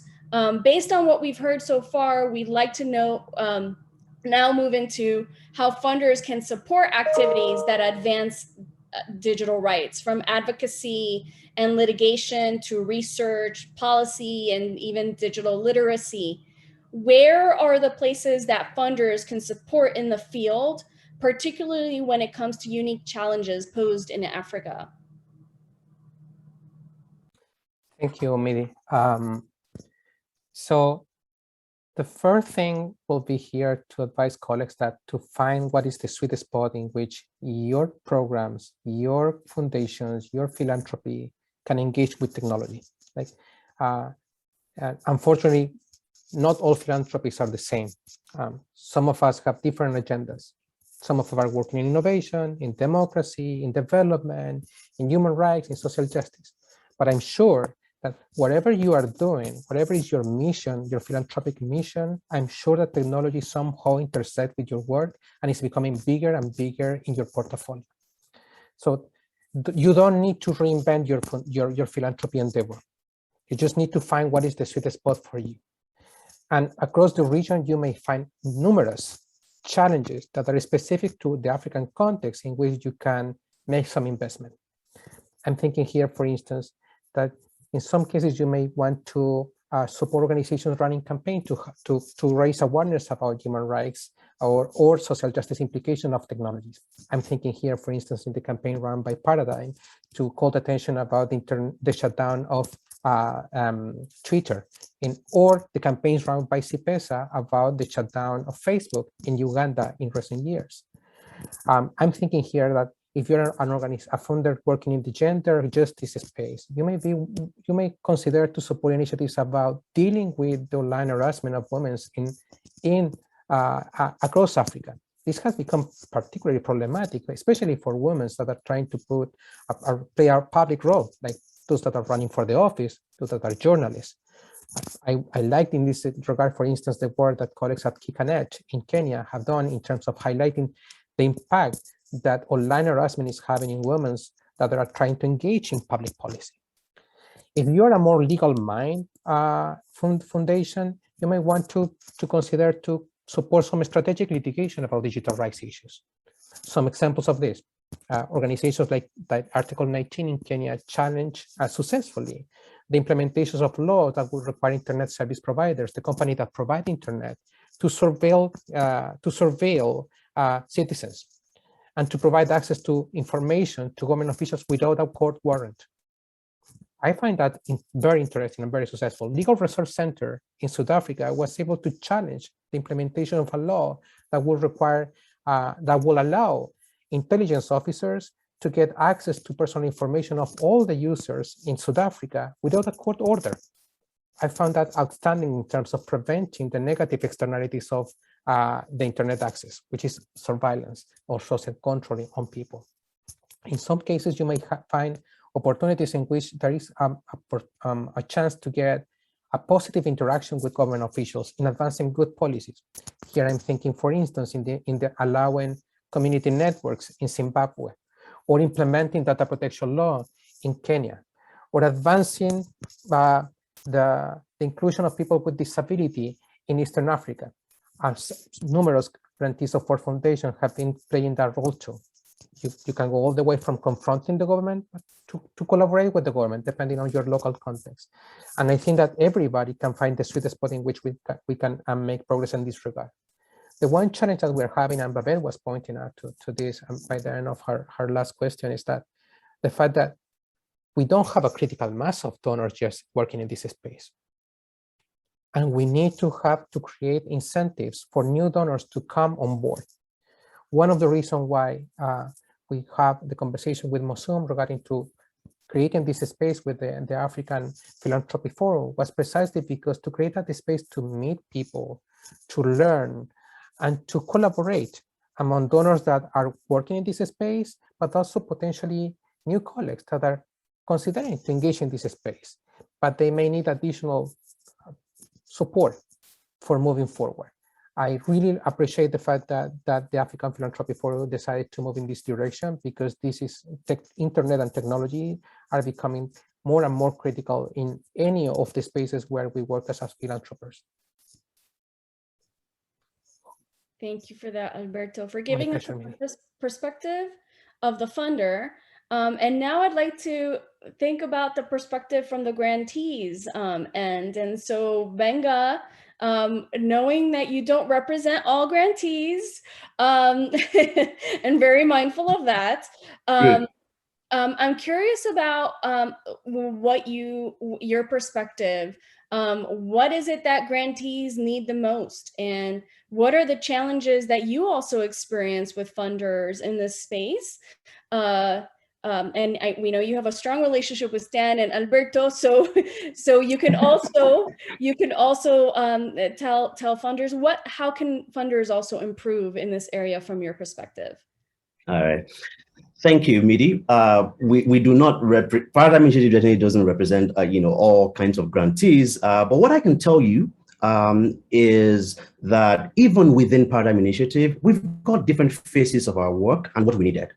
Based on what we've heard so far, we'd like to know, now move into how funders can support activities that advance digital rights, from advocacy and litigation to research, policy, and even digital literacy. Where are the places that funders can support in the field, particularly when it comes to unique challenges posed in Africa? Thank you, Midi. So the first thing will be here to advise colleagues that to find what is the sweet spot in which your programs, your foundations, your philanthropy can engage with technology. Like, unfortunately, not all philanthropies are the same. Some of us have different agendas. Some of us are working in innovation, in democracy, in development, in human rights, in social justice. But I'm sure that whatever you are doing, whatever is your mission, your philanthropic mission, I'm sure that technology somehow intersects with your work and is becoming bigger and bigger in your portfolio. So you don't need to reinvent your philanthropy endeavor. You just need to find what is the sweet spot for you. And across the region, you may find numerous challenges that are specific to the African context in which you can make some investment. I'm thinking here, for instance, that in some cases you may want to support organizations running campaigns to raise awareness about human rights or social justice implication of technologies. I'm thinking here, for instance, in the campaign run by Paradigm to call attention about the shutdown of Twitter, or the campaigns run by CIPESA about the shutdown of Facebook in Uganda in recent years. I'm thinking here that if you're a funder working in the gender justice space, you may consider to support initiatives about dealing with the online harassment of women across Africa. This has become particularly problematic, especially for women that are trying to play a public role, like those that are running for the office, those that are journalists. I liked in this regard, for instance, the work that colleagues at Kikanet in Kenya have done in terms of highlighting the impact that online harassment is having in women that are trying to engage in public policy. If you're a more legal mind foundation, you may want to consider to support some strategic litigation about digital rights issues. Some examples of this, organizations like Article 19 in Kenya challenge successfully the implementations of laws that would require internet service providers, the company that provide internet, to surveil citizens and to provide access to information to government officials without a court warrant. I find that very interesting and very successful. Legal Research Center in South Africa was able to challenge the implementation of a law that will require, that will allow intelligence officers to get access to personal information of all the users in South Africa without a court order. I found that outstanding in terms of preventing the negative externalities of the internet access, which is surveillance or social control on people. In some cases, you may find opportunities in which there is a chance to get a positive interaction with government officials in advancing good policies. Here I'm thinking, for instance, in the allowing community networks in Zimbabwe, or implementing data protection law in Kenya, or advancing the inclusion of people with disability in Eastern Africa. As numerous grantees of our foundation have been playing that role too. You can go all the way from confronting the government to collaborate with the government, depending on your local context. And I think that everybody can find the sweet spot in which we can make progress in this regard. The one challenge that we're having, and Babel was pointing out to this by the end of her last question, is that the fact that we don't have a critical mass of donors just working in this space. And we need to create incentives for new donors to come on board. One of the reasons why we have the conversation with Mosum regarding to creating this space with the African Philanthropy Forum was precisely because to create that space to meet people, to learn, and to collaborate among donors that are working in this space, but also potentially new colleagues that are considering to engage in this space. but they may need additional support for moving forward. I really appreciate the fact that the African Philanthropy Forum decided to move in this direction, because this is internet and technology are becoming more and more critical in any of the spaces where we work as philanthropists. Thank you for that, Alberto, for giving us a perspective of the funder. And now I'd like to think about the perspective from the grantees. And so Benga, knowing that you don't represent all grantees, and very mindful of that, I'm curious about your perspective. What is it that grantees need the most? And what are the challenges that you also experience with funders in this space? And we know you have a strong relationship with Stan and Alberto, so you can also tell funders how can funders also improve in this area from your perspective? All right. Thank you, Midi. We do not Paradigm Initiative definitely doesn't represent all kinds of grantees. But what I can tell you is that even within Paradigm Initiative, we've got different phases of our work and what we needed.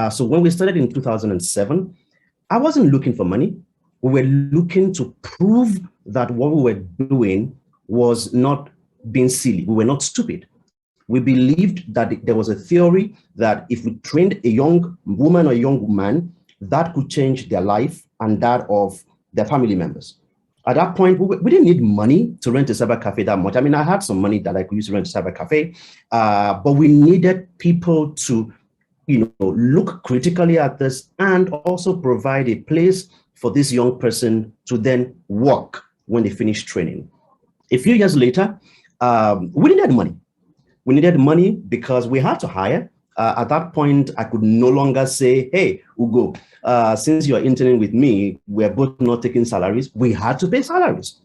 So when we started in 2007, I wasn't looking for money. We were looking to prove that what we were doing was not being silly. We were not stupid. We believed that there was a theory that if we trained a young woman or a young man, that could change their life and that of their family members. At that point, we didn't need money to rent a cyber cafe that much. I mean, I had some money that I could use to rent a cyber cafe, but we needed people to look critically at this and also provide a place for this young person to then work when they finish training. A few years later, we needed money. We needed money because we had to hire. At that point, I could no longer say, hey, Ugo, since you're interning with me, we're both not taking salaries. We had to pay salaries,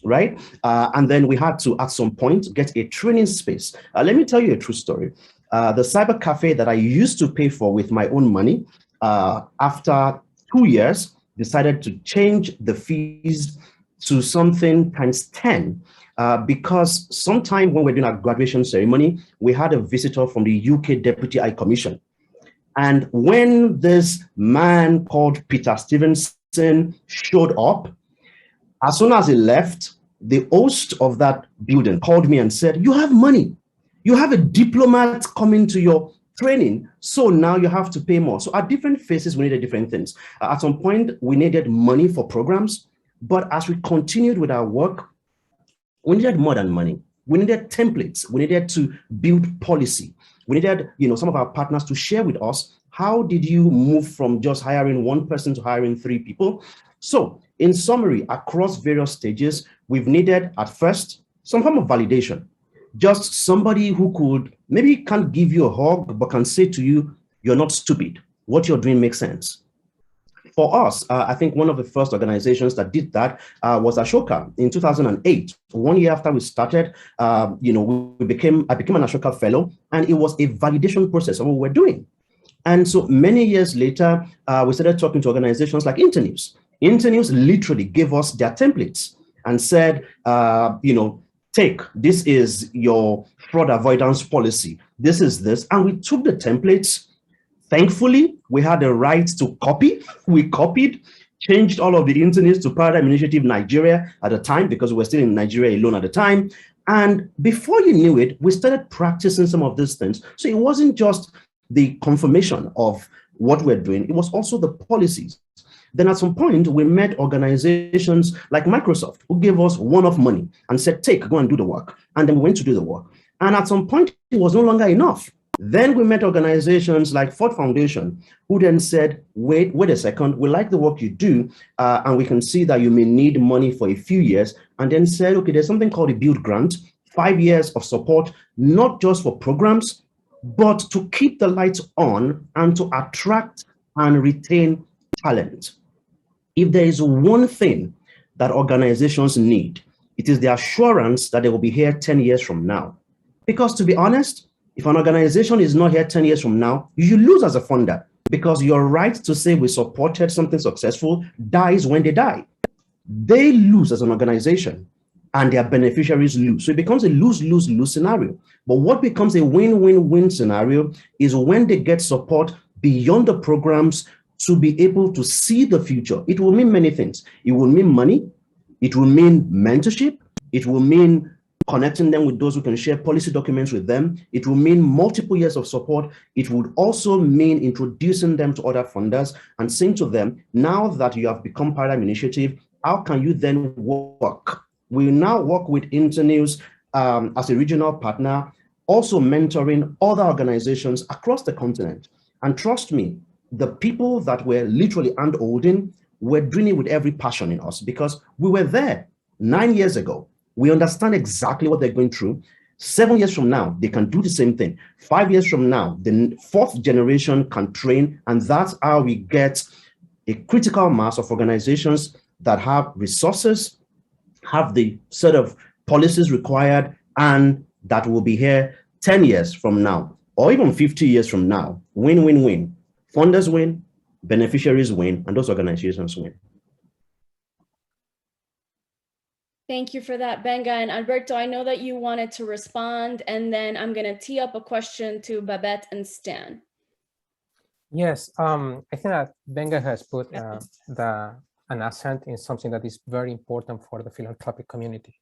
right? And then we had to, at some point, get a training space. Let me tell you a true story. The cyber cafe that I used to pay for with my own money, after 2 years, decided to change the fees to something times 10. Because sometime when we're doing our graduation ceremony, we had a visitor from the UK Deputy High Commission. And when this man called Peter Stevenson showed up, as soon as he left, the host of that building called me and said, you have money. You have a diplomat coming to your training, so now you have to pay more. So at different phases, we needed different things. At some point, we needed money for programs. But as we continued with our work, we needed more than money. We needed templates. We needed to build policy. We needed, some of our partners to share with us, how did you move from just hiring one person to hiring 3 people? So in summary, across various stages, we've needed at first some form of validation. Just somebody who could, maybe can't give you a hug, but can say to you, you're not stupid. What you're doing makes sense. For us, I think one of the first organizations that did that was Ashoka in 2008. 1 year after we started, I became an Ashoka fellow, and it was a validation process of what we were doing. And so many years later, we started talking to organizations like Internews. Internews literally gave us their templates and said, take, this is your fraud avoidance policy. This is this. And we took the templates. Thankfully, we had the right to copy. We copied, changed all of the Internews to Paradigm Initiative Nigeria at the time, because we were still in Nigeria alone at the time. And before you knew it, we started practicing some of these things. So it wasn't just the confirmation of what we're doing, it was also the policies. Then at some point, we met organizations like Microsoft, who gave us one-off money and said, take, go and do the work. And then we went to do the work. And at some point, it was no longer enough. Then we met organizations like Ford Foundation, who then said, wait a second, we like the work you do, and we can see that you may need money for a few years, and then said, okay, there's something called a Build Grant, 5 years of support, not just for programs, but to keep the lights on and to attract and retain talent. If there is one thing that organizations need, it is the assurance that they will be here 10 years from now. Because to be honest, if an organization is not here 10 years from now, you lose as a funder, because your right to say we supported something successful dies when they die. they lose as an organization and their beneficiaries lose. So it becomes a lose-lose-lose scenario. But what becomes a win-win-win scenario is when they get support beyond the programs to be able to see the future. It will mean many things. It will mean money. It will mean mentorship. It will mean connecting them with those who can share policy documents with them. It will mean multiple years of support. It would also mean introducing them to other funders and saying to them, now that you have become Paradigm Initiative, how can you then work? We now work with Internews as a regional partner, also mentoring other organizations across the continent. And trust me, the people that were literally hand-holding were doing it with every passion in us because we were there 9 years ago. We understand exactly what they're going through. 7 years from now, they can do the same thing. 5 years from now, the fourth generation can train, and that's how we get a critical mass of organizations that have resources, have the sort of policies required, and that will be here 10 years from now, or even 50 years from now. Win, win, win. Funders win, beneficiaries win, and those organizations win. Thank you for that, Benga. And Alberto, I know that you wanted to respond, and then I'm going to tee up a question to Babette and Stan. Yes, I think that Benga has put an accent in something that is very important for the philanthropic community.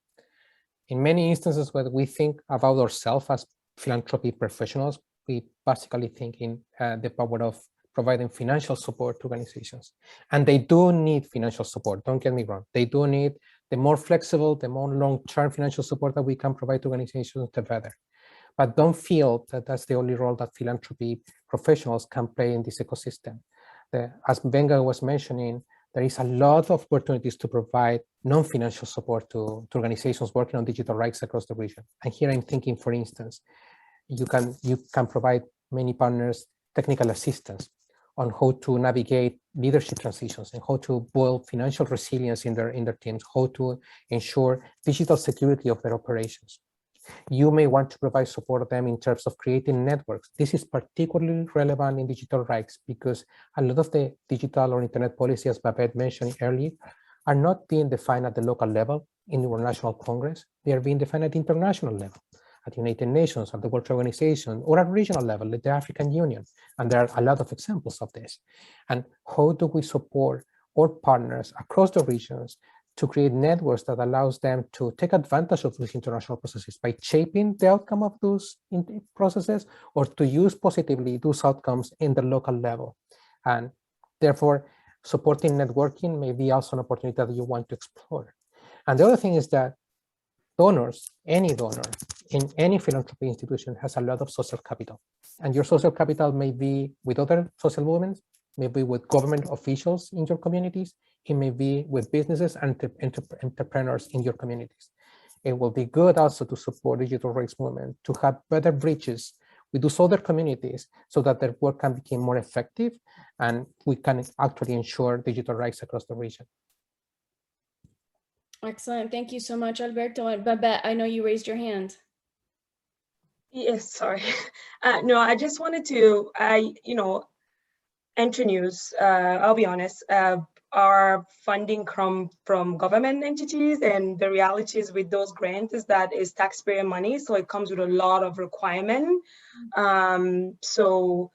In many instances, when we think about ourselves as philanthropy professionals, we basically think in the power of providing financial support to organizations. And they do need financial support, don't get me wrong. They do need the more flexible, the more long-term financial support that we can provide to organizations, the better. But don't feel that that's the only role that philanthropy professionals can play in this ecosystem. As Benga was mentioning, there is a lot of opportunities to provide non-financial support to organizations working on digital rights across the region. And here I'm thinking, for instance, you can provide many partners technical assistance on how to navigate leadership transitions and how to build financial resilience in their teams, how to ensure digital security of their operations. You may want to provide support to them in terms of creating networks. This is particularly relevant in digital rights because a lot of the digital or internet policy, as Babette mentioned earlier, are not being defined at the local level in the National Congress. They are being defined at the international level, at the United Nations, at the World Trade Organization, or at regional level, at the African Union. And there are a lot of examples of this. And how do we support our partners across the regions to create networks that allows them to take advantage of these international processes by shaping the outcome of those processes, or to use positively those outcomes in the local level? And therefore, supporting networking may be also an opportunity that you want to explore. And the other thing is that donors, any donor in any philanthropy institution has a lot of social capital. And your social capital may be with other social movements, maybe with government officials in your communities, it may be with businesses and entrepreneurs in your communities. It will be good also to support digital rights movement, to have better bridges with those other communities so that their work can become more effective and we can actually ensure digital rights across the region. Excellent. Thank you so much, Alberto. And Babette, I know you raised your hand. Yes, sorry. No, I just wanted to, Internews, I'll be honest, our funding come from government entities, and the realities with those grants is that it's taxpayer money, so it comes with a lot of requirement. So,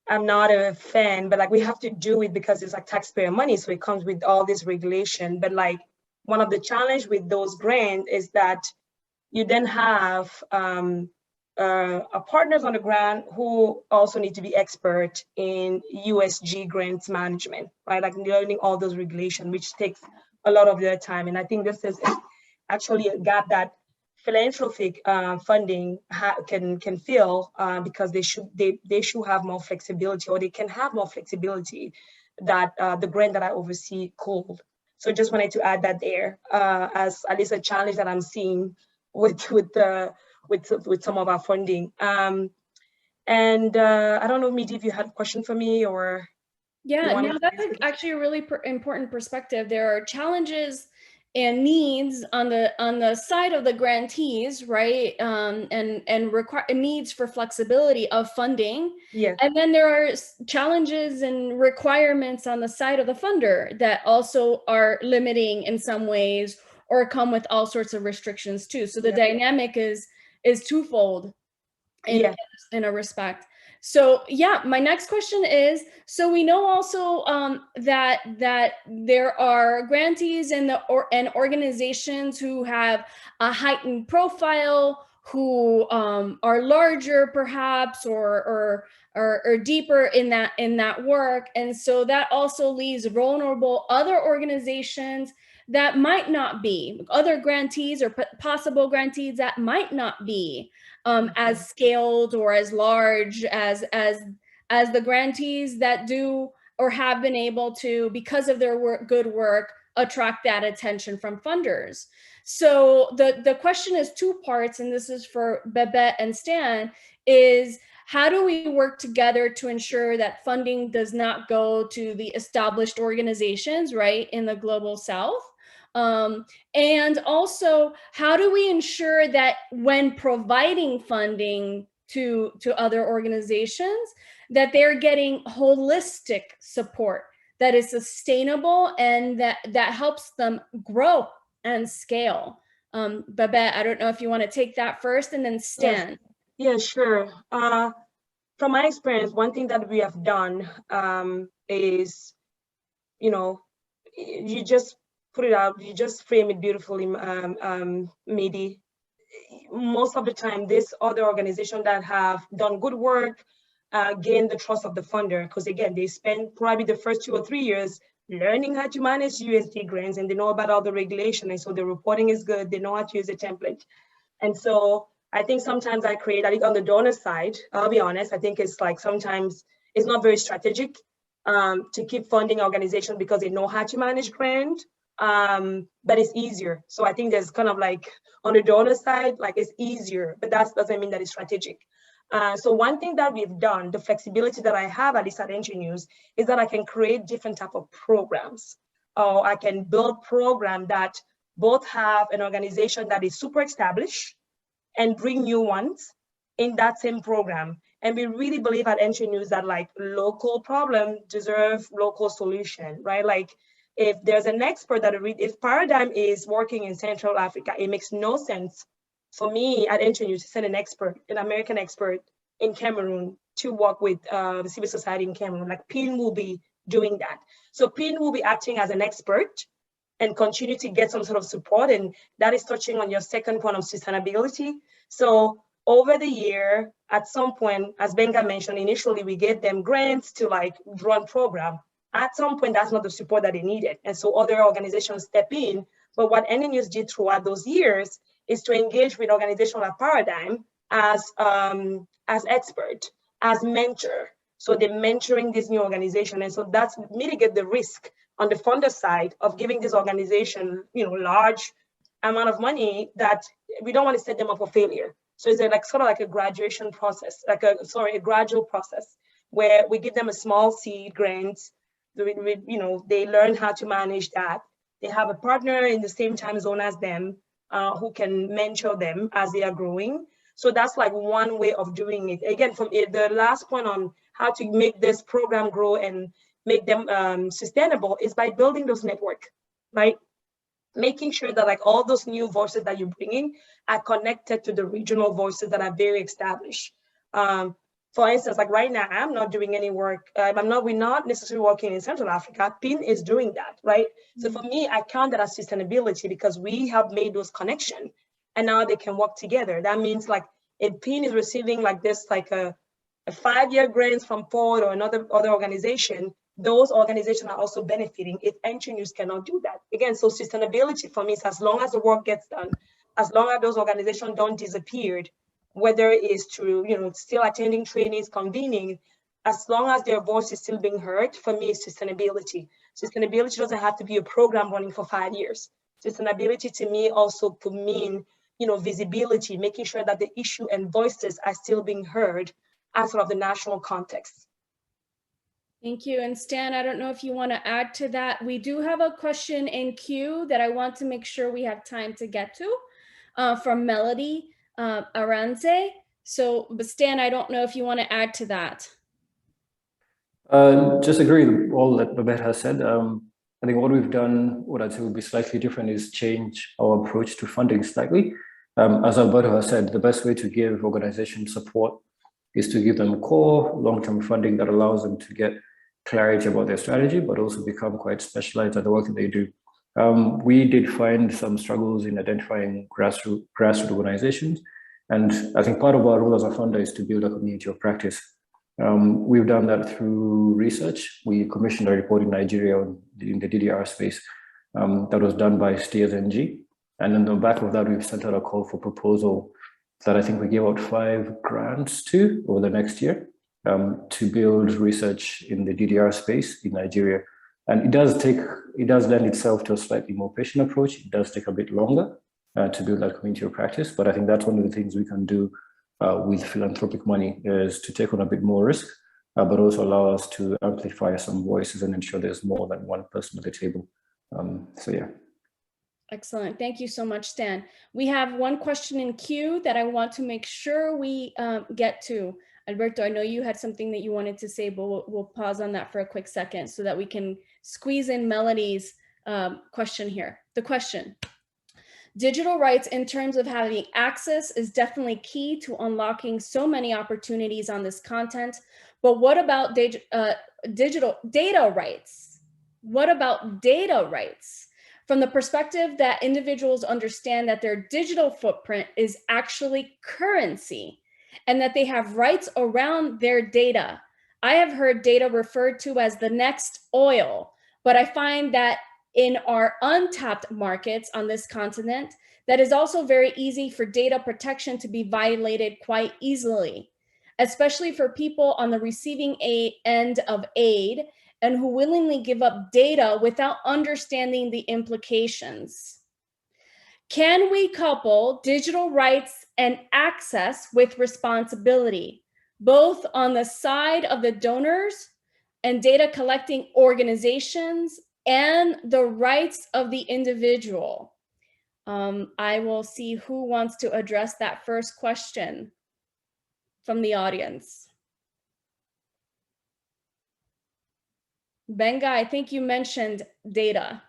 I'm not a fan, but like we have to do it because it's like taxpayer money, so it comes with all this regulation. But like one of the challenge with those grants is that you then have partners on the ground who also need to be expert in USG grants management, right? Like learning all those regulations, which takes a lot of their time. And I think this is actually a gap that philanthropic funding can fill because they should have more flexibility, or they can have more flexibility that the grant that I oversee could. So just wanted to add that there as at least a challenge that I'm seeing with some of our funding. And I don't know, Midi, if you had a question for me or. Yeah, no, that's actually a really important perspective. There are challenges needs on the side of the grantees, right? And require needs for flexibility of funding. Yes. And then there are challenges and requirements on the side of the funder that also are limiting in some ways, or come with all sorts of restrictions too. So the dynamic is twofold in a respect. So yeah, my next question is, so we know also that there are grantees and organizations who have a heightened profile, who are larger perhaps, or deeper in that work. And so that also leaves vulnerable other organizations that might not be, other grantees or possible grantees that might not be as scaled or as large as the grantees that do or have been able to, because of their good work, attract that attention from funders. So the question is two parts, and this is for Babette and Stan, is how do we work together to ensure that funding does not go to the established organizations, right, in the global South? And also, how do we ensure that when providing funding to other organizations, that they're getting holistic support that is sustainable and that helps them grow and scale? Babette, I don't know if you want to take that first, and then Stan. Yeah, sure. From my experience, one thing that we have done is, you just put it out, you just frame it beautifully, Mehdi. Most of the time, this other organization that have done good work gain the trust of the funder, because again, they spend probably the first 2 or 3 years learning how to manage USD grants, and they know about all the regulation, and so the reporting is good, they know how to use a template. And so I think sometimes I think on the donor side, I'll be honest, I think it's like sometimes it's not very strategic to keep funding organizations because they know how to manage grant, but it's easier. So I think there's kind of like on the donor side, like it's easier, but that doesn't mean that it's strategic. So one thing that we've done, the flexibility that I have at least at NGNews, is that I can create different type of programs, or I can build programs that both have an organization that is super established and bring new ones in that same program. And we really believe at NGNews that like local problem deserve local solution, right? Like if there's an expert if Paradigm is working in Central Africa, it makes no sense for me at NGNews to send an American expert in Cameroon to work with the civil society in Cameroon. Like PIN will be doing that. So PIN will be acting as an expert and continue to get some sort of support. And that is touching on your second point of sustainability. So over the year, at some point, as Benga mentioned, initially we gave them grants to like run program. At some point, that's not the support that they needed. And so other organizations step in. But what NGNews did throughout those years is to engage with organizations like Paradigm as expert, as mentor. So they're mentoring this new organization. And so that's mitigate the risk on the funder side of giving this organization, large amount of money that we don't want to set them up for failure. So it's like sort of like a graduation process, a gradual process where we give them a small seed grant. They learn how to manage that. They have a partner in the same time zone as them who can mentor them as they are growing. So that's like one way of doing it. Again, from the last point on how to make this program grow and make them sustainable is by building those networks, right? Making sure that like all those new voices that you're bringing are connected to the regional voices that are very established. For instance, like right now, I'm not doing any work. We're not necessarily working in Central Africa. PIN is doing that, right? So for me, I count that as sustainability because we have made those connections and now they can work together. That means like if PIN is receiving like this, like a 5-year grant from Ford or other organization, those organizations are also benefiting if NGNews cannot do that. Again, so sustainability for me is as long as the work gets done, as long as those organizations don't disappear, whether it is to, still attending trainings, convening, as long as their voice is still being heard, for me, it's sustainability. Sustainability doesn't have to be a program running for 5 years. Sustainability to me also could mean, visibility, making sure that the issue and voices are still being heard as sort of the national context. Thank you. And Stan, I don't know if you want to add to that. We do have a question in queue that I want to make sure we have time to get to from Melody Arance. So, but Stan, I don't know if you want to add to that. Just agree with all that Babette has said. I think what we've done, what I'd say would be slightly different, is change our approach to funding slightly. As Alberto has said, the best way to give organizations support is to give them core long-term funding that allows them to get clarity about their strategy, but also become quite specialized at the work that they do. We did find some struggles in identifying grassroots organizations. And I think part of our role as a funder is to build a community of practice. We've done that through research. We commissioned a report in Nigeria in the DDR space that was done by Steers NG. And on the back of that, we've sent out a call for proposal that I think we gave out 5 grants to over the next year to build research in the DDR space in Nigeria. And it does lend itself to a slightly more patient approach. It does take a bit longer to build that community of practice, but I think that's one of the things we can do with philanthropic money, is to take on a bit more risk, but also allow us to amplify some voices and ensure there's more than one person at the table. So yeah. Excellent. Thank you so much, Stan. We have one question in queue that I want to make sure we get to. Alberto, I know you had something that you wanted to say, but we'll pause on that for a quick second so that we can squeeze in Melody's question here. The question: digital rights in terms of having access is definitely key to unlocking so many opportunities on this content, but what about digital data rights? What about data rights? From the perspective that individuals understand that their digital footprint is actually currency and that they have rights around their data. I have heard data referred to as the next oil, but I find that in our untapped markets on this continent, that is also very easy for data protection to be violated quite easily, especially for people on the receiving end of aid and who willingly give up data without understanding the implications. Can we couple digital rights and access with responsibility, both on the side of the donors and data collecting organizations and the rights of the individual? I will see who wants to address that first question from the audience. Benga, I think you mentioned data.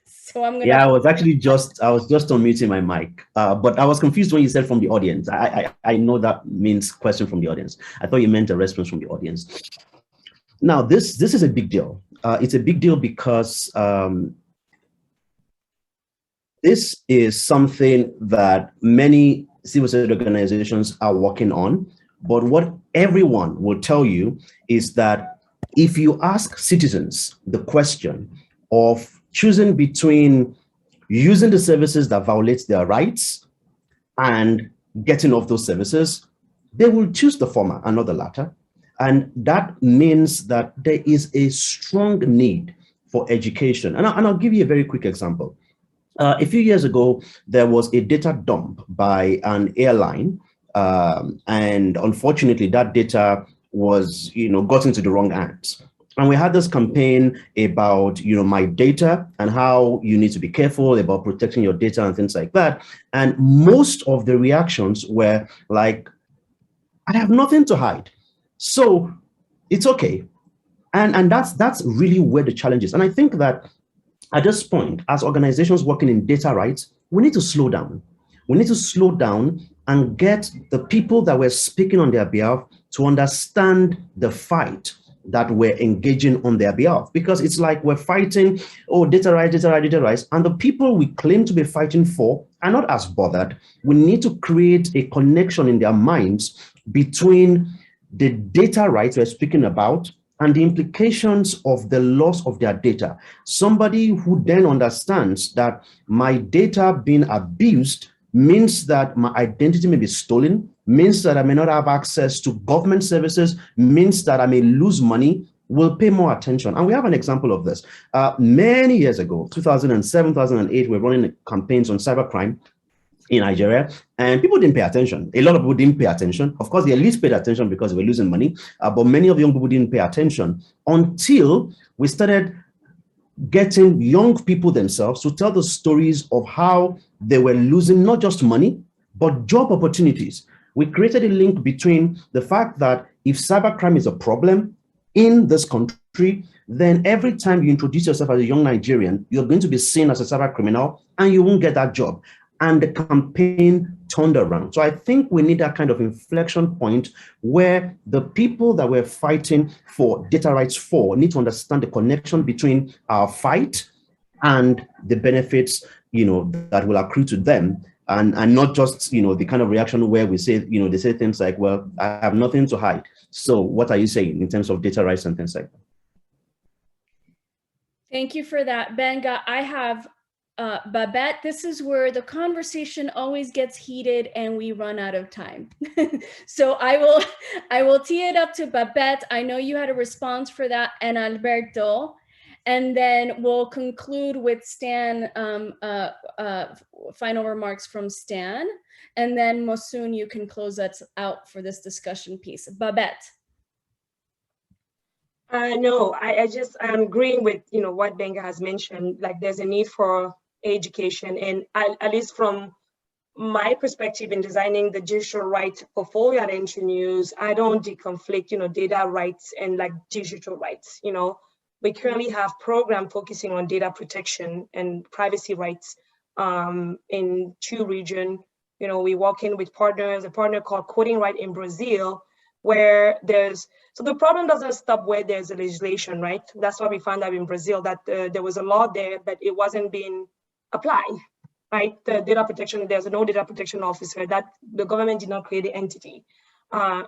So I'm gonna— Yeah, I was just unmuting my mic, but I was confused when you said from the audience. I know that means question from the audience. I thought you meant a response from the audience. Now, this is a big deal. It's a big deal because this is something that many civil society organizations are working on. But what everyone will tell you is that if you ask citizens the question of choosing between using the services that violate their rights and getting off those services, they will choose the former and not the latter. And that means that there is a strong need for education. And I'll give you a very quick example. A few years ago, there was a data dump by an airline. And unfortunately, that data was, got into the wrong hands. And we had this campaign about, my data and how you need to be careful about protecting your data and things like that. And most of the reactions were like, I have nothing to hide, so it's okay. And that's really where the challenge is. And I think that at this point, as organizations working in data rights, we need to slow down. We need to slow down and get the people that we're speaking on their behalf to understand the fight that we're engaging on their behalf. Because it's like we're fighting, data rights, and the people we claim to be fighting for are not as bothered. We need to create a connection in their minds between the data rights we're speaking about and the implications of the loss of their data. Somebody who then understands that my data being abused means that my identity may be stolen, means that I may not have access to government services, means that I may lose money, will pay more attention. And we have an example of this. Many years ago, 2007, 2008, we were running campaigns on cybercrime. in Nigeria, and people didn't pay attention. A lot of people didn't pay attention. Of course, they at least paid attention because they were losing money, but many of the young people didn't pay attention until we started getting young people themselves to tell the stories of how they were losing not just money, but job opportunities. We created a link between the fact that if cybercrime is a problem in this country, then every time you introduce yourself as a young Nigerian, you're going to be seen as a cyber criminal and you won't get that job. And the campaign turned around. So I think we need that kind of inflection point where the people that we're fighting for data rights for need to understand the connection between our fight and the benefits, that will accrue to them. And not just, the kind of reaction where we say, they say things like, well, I have nothing to hide. So what are you saying in terms of data rights and things like that? Thank you for that, Benga. I have Babette. This is where the conversation always gets heated and we run out of time. So I will tee it up to Babette. I know you had a response for that, and Alberto. And then we'll conclude with Stan, final remarks from Stan. And then Mosoon, you can close us out for this discussion piece. Babette. No, I'm agreeing with, what Benga has mentioned, like there's a need for education. And at least from my perspective in designing the digital rights portfolio at NG News, I don't deconflict, data rights and like digital rights, We currently have programs focusing on data protection and privacy rights in 2 regions. We work in with a partner called Coding Right in Brazil, where so the problem doesn't stop where there's a legislation, right? That's why we found out in Brazil that there was a law there, but it wasn't being applied, right? The data protection, there's no data protection officer, that the government did not create the entity.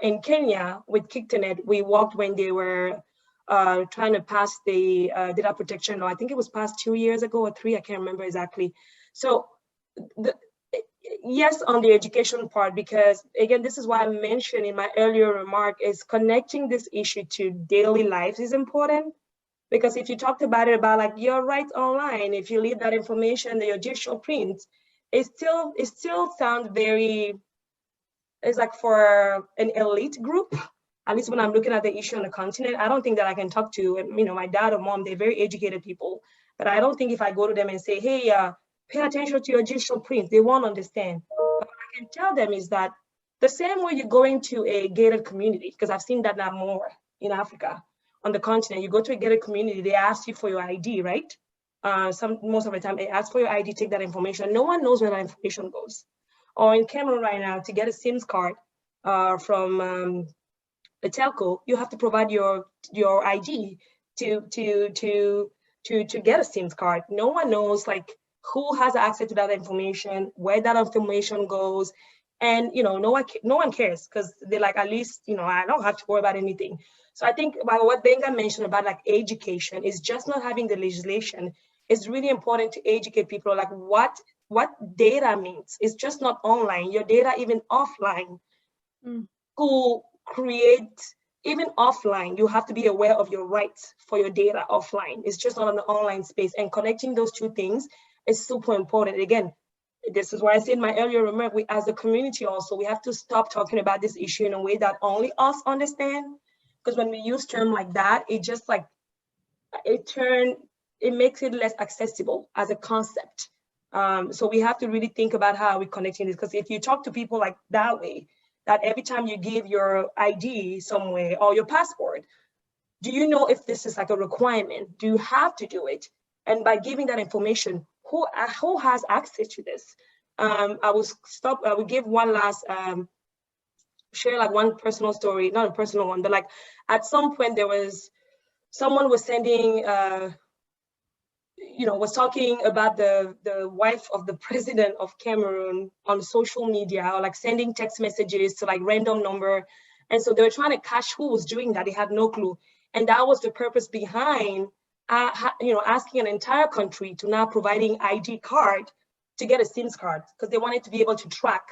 In Kenya, with Kictonet, we worked when they were trying to pass the data protection law. I think it was passed 2 years ago or 3, I can't remember exactly. So yes, on the education part, because again, this is why I mentioned in my earlier remark is connecting this issue to daily lives is important. Because if you talked about it about like your rights online, if you leave that information, your digital print, it still sounds very, it's like for an elite group. At least when I'm looking at the issue on the continent, I don't think that I can talk to, my dad or mom, they're very educated people. But I don't think if I go to them and say, hey, pay attention to your digital print, they won't understand. But what I can tell them is that the same way you're going to a gated community, because I've seen that now more in Africa, on the continent, you go to a gated community, they ask you for your ID, right? Most of the time they ask for your ID, take that information. No one knows where that information goes. Or in Cameroon right now, to get a SIM card from the telco, you have to provide your ID to get a SIM card. No one knows like who has access to that information, where that information goes, and no one cares because they're like, at least I don't have to worry about anything. So I think about what Benga mentioned about like education is just not having the legislation. It's really important to educate people like what data means. It's just not online. Your data even offline. Who create even offline, you have to be aware of your rights for your data offline. It's just not on the online space, and connecting those 2 things is super important. Again, this is why I said in my earlier remark, we as a community also, we have to stop talking about this issue in a way that only us understand. Because when we use terms like that, it just like, it makes it less accessible as a concept. So we have to really think about how we're connecting this, because if you talk to people like that way, that every time you give your ID somewhere or your passport, do you know if this is like a requirement? Do you have to do it? And by giving that information, who has access to this? I will give one last, share like one personal story, not a personal one, but like at some point someone was sending, was talking about the wife of the president of Cameroon on social media, or like sending text messages to like random number. And so they were trying to catch who was doing that. They had no clue. And that was the purpose behind, asking an entire country to now providing ID card to get a SIM card, because they wanted to be able to track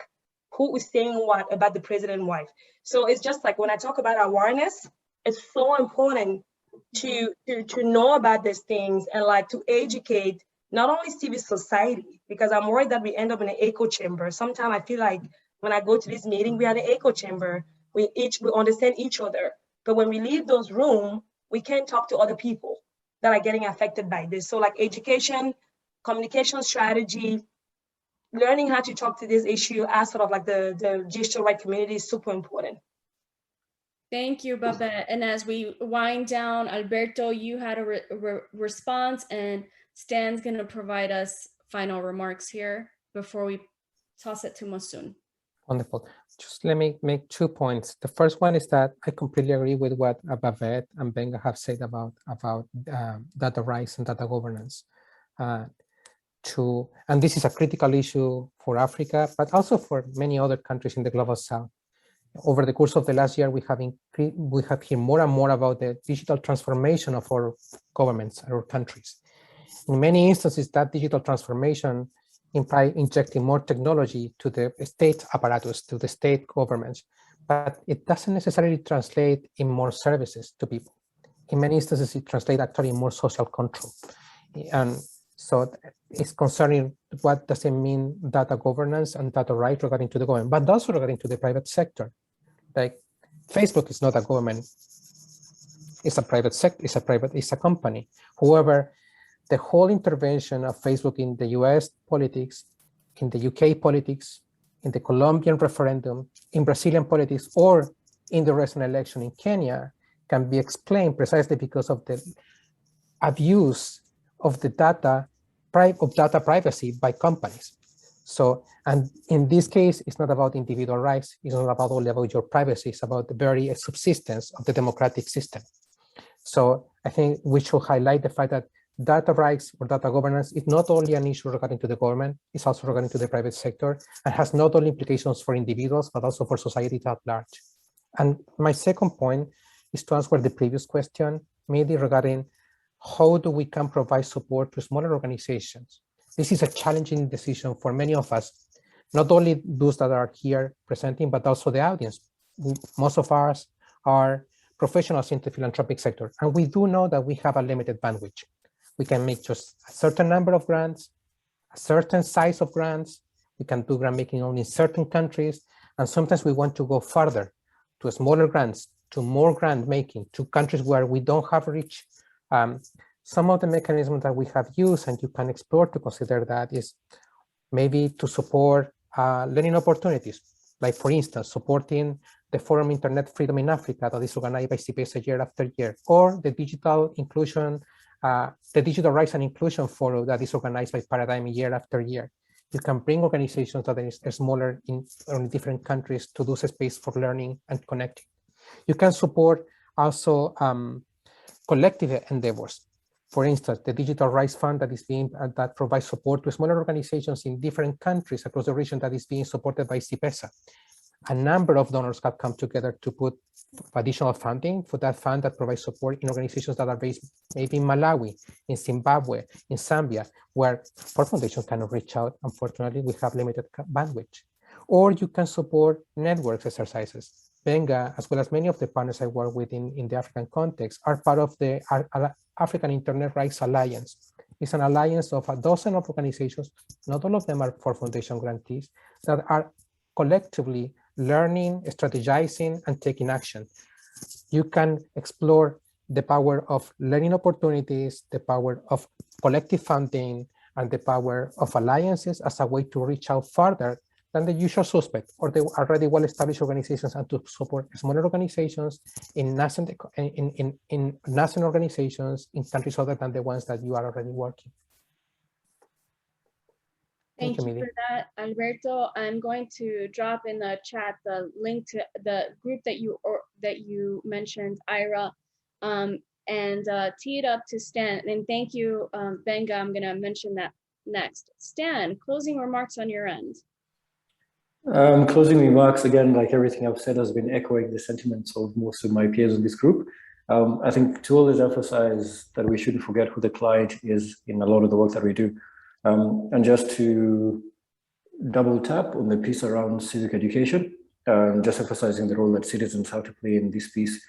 who is saying what about the president's wife. So it's just like when I talk about awareness, it's so important to know about these things and like to educate not only civil society, because I'm worried that we end up in an echo chamber. Sometimes I feel like when I go to this meeting, we are in an echo chamber. We understand each other. But when we leave those rooms, we can't talk to other people that are getting affected by this. So like education, communication strategy, learning how to talk to this issue as sort of like the digital right community is super important. Thank you, Babette. And as we wind down, Alberto, you had a response, and Stan's going to provide us final remarks here before we toss it to Mosun. Wonderful. Just let me make 2 points. The first one is that I completely agree with what Babette and Benga have said about data rights and data governance. And this is a critical issue for Africa, but also for many other countries in the global south. Over the course of the last year, we have heard more and more about the digital transformation of our governments, our countries. In many instances, that digital transformation imply injecting more technology to the state apparatus, to the state governments, but it doesn't necessarily translate in more services to people. In many instances, it translates actually in more social control. And so it's concerning what does it mean data governance and data right regarding to the government, but also regarding to the private sector. Like Facebook is not a government, it's a private sector, it's a company. However, the whole intervention of Facebook in the US politics, in the UK politics, in the Colombian referendum, in Brazilian politics, or in the recent election in Kenya can be explained precisely because of the abuse of the data privacy by companies. So, and in this case, it's not about individual rights, it's not about all about your privacy, it's about the very subsistence of the democratic system. So I think we should highlight the fact that data rights or data governance is not only an issue regarding to the government, it's also regarding to the private sector, and has not only implications for individuals, but also for society at large. And my second point is to answer the previous question, mainly regarding how do we can provide support to smaller organizations. This is a challenging decision for many of us, not only those that are here presenting, but also the audience. Most of us are professionals in the philanthropic sector, and we do know that we have a limited bandwidth. We can make just a certain number of grants, a certain size of grants. We can do grant making only in certain countries, and sometimes we want to go further to smaller grants, to more grant making, to countries where we don't have reach. Some of the mechanisms that we have used and you can explore to consider that is maybe to support learning opportunities, like for instance, supporting the Forum Internet Freedom in Africa that is organized by CPS year after year, or the digital inclusion, the Digital Rights and Inclusion Forum that is organized by Paradigm year after year. You can bring organizations that are smaller in different countries to do space for learning and connecting. You can support also collective endeavors. For instance, the Digital Rights Fund that provides support to smaller organizations in different countries across the region that is being supported by CIPESA. A number of donors have come together to put additional funding for that fund that provides support in organizations that are based maybe in Malawi, in Zimbabwe, in Zambia, where Ford Foundation cannot reach out. Unfortunately, we have limited bandwidth. Or you can support network exercises. Benga, as well as many of the partners I work with in the African context, are part of the African Internet Rights Alliance. It's an alliance of a dozen of organizations, not all of them are Ford Foundation grantees, that are collectively learning, strategizing, and taking action. You can explore the power of learning opportunities, the power of collective funding, and the power of alliances as a way to reach out further than the usual suspect or the already well-established organizations, and to support smaller organizations in nascent organizations in countries other than the ones that you are already working. Thank you for that, Alberto. I'm going to drop in the chat the link to the group that you mentioned, Ira, and tee it up to Stan. And thank you, Benga. I'm going to mention that next. Stan, closing remarks on your end. Closing remarks, again, like everything I've said has been echoing the sentiments of most of my peers in this group. I think to always emphasize that we shouldn't forget who the client is in a lot of the work that we do. And just to double tap on the piece around civic education, just emphasizing the role that citizens have to play in this piece.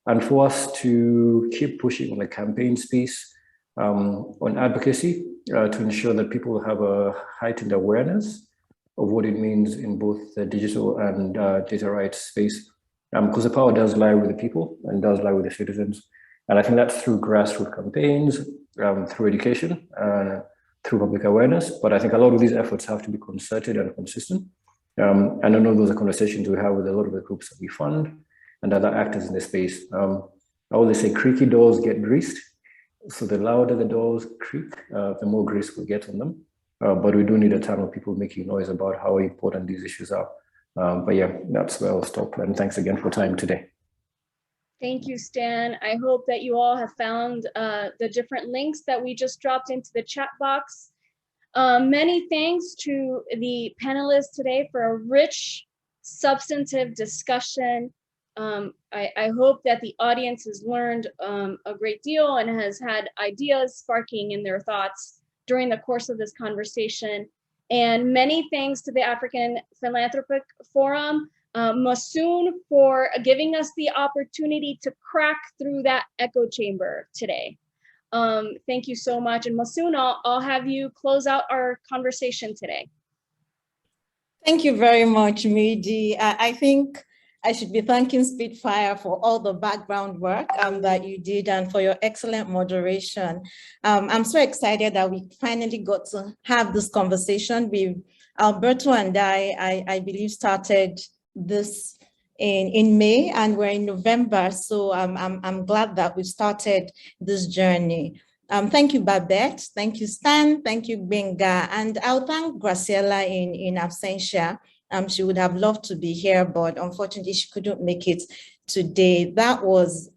And for us to keep pushing on the campaigns piece, on advocacy to ensure that people have a heightened awareness of what it means in both the digital and data rights space. Because the power does lie with the people and does lie with the citizens. And I think that's through grassroots campaigns, through education, through public awareness. But I think a lot of these efforts have to be concerted and consistent. And I know those are conversations we have with a lot of the groups that we fund and other actors in the space. I always say creaky doors get greased. So the louder the doors creak, the more grease we'll get on them. But we do need a ton of people making noise about how important these issues are. But yeah, that's where I'll stop. And thanks again for time today. Thank you, Stan. I hope that you all have found the different links that we just dropped into the chat box. Many thanks to the panelists today for a rich, substantive discussion. I hope that the audience has learned a great deal and has had ideas sparking in their thoughts during the course of this conversation. And many thanks to the African Philanthropic Forum, Masoon, for giving us the opportunity to crack through that echo chamber today. Thank you so much. And Masoon, I'll have you close out our conversation today. Thank you very much, Midi. I think I should be thanking Spitfire for all the background work that you did and for your excellent moderation. I'm so excited that we finally got to have this conversation. Alberto and I believe, started this in May and we're in November. So I'm glad that we started this journey. Thank you, Babette. Thank you, Stan. Thank you, Benga. And I'll thank Graciela in absentia. She would have loved to be here, but unfortunately she couldn't make it today. That was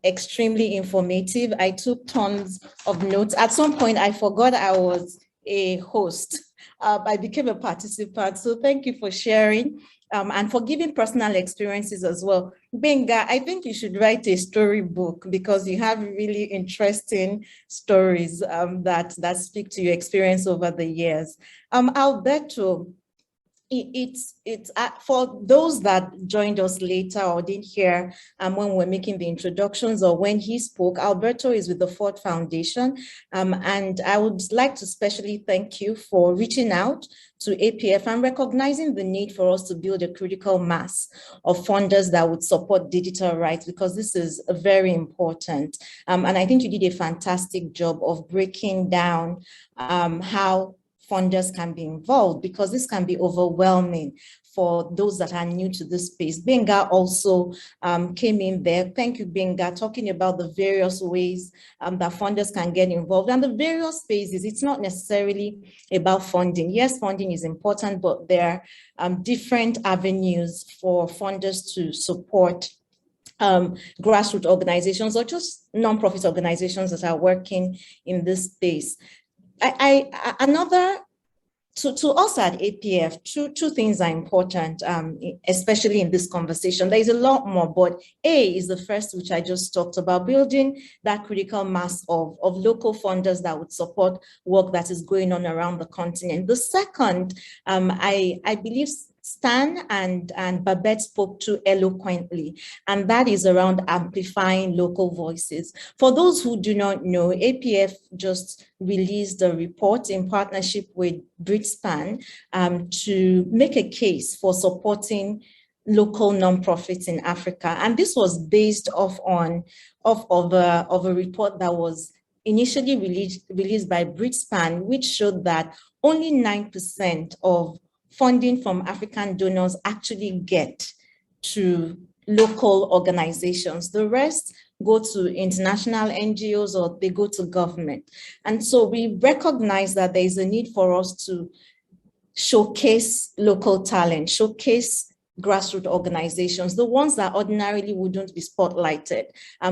extremely informative. I took tons of notes. At some point, I forgot I was a host. I became a participant. So thank you for sharing and for giving personal experiences as well. Benga, I think you should write a storybook because you have really interesting stories that speak to your experience over the years. Alberto, it's for those that joined us later or didn't hear when we're making the introductions or when he spoke, Alberto is with the Ford Foundation. And I would like to specially thank you for reaching out to APF and recognizing the need for us to build a critical mass of funders that would support digital rights, because this is very important. And I think you did a fantastic job of breaking down how funders can be involved, because this can be overwhelming for those that are new to this space. Benga also came in there. Thank you, Benga, talking about the various ways that funders can get involved and the various phases. It's not necessarily about funding. Yes, funding is important, but there are different avenues for funders to support grassroots organizations or just nonprofit organizations that are working in this space. To us at APF, two things are important, especially in this conversation. There is a lot more, but A is the first, which I just talked about, building that critical mass of local funders that would support work that is going on around the continent. The second, I believe Stan and Babette spoke to eloquently, and that is around amplifying local voices. For those who do not know, APF just released a report in partnership with Britspan to make a case for supporting local nonprofits in Africa. And this was based off of a report that was initially released by Britspan, which showed that only 9% of funding from African donors actually get to local organizations. The rest go to international NGOs or they go to government. And so we recognize that there is a need for us to showcase local talent, showcase grassroots organizations, the ones that ordinarily wouldn't be spotlighted,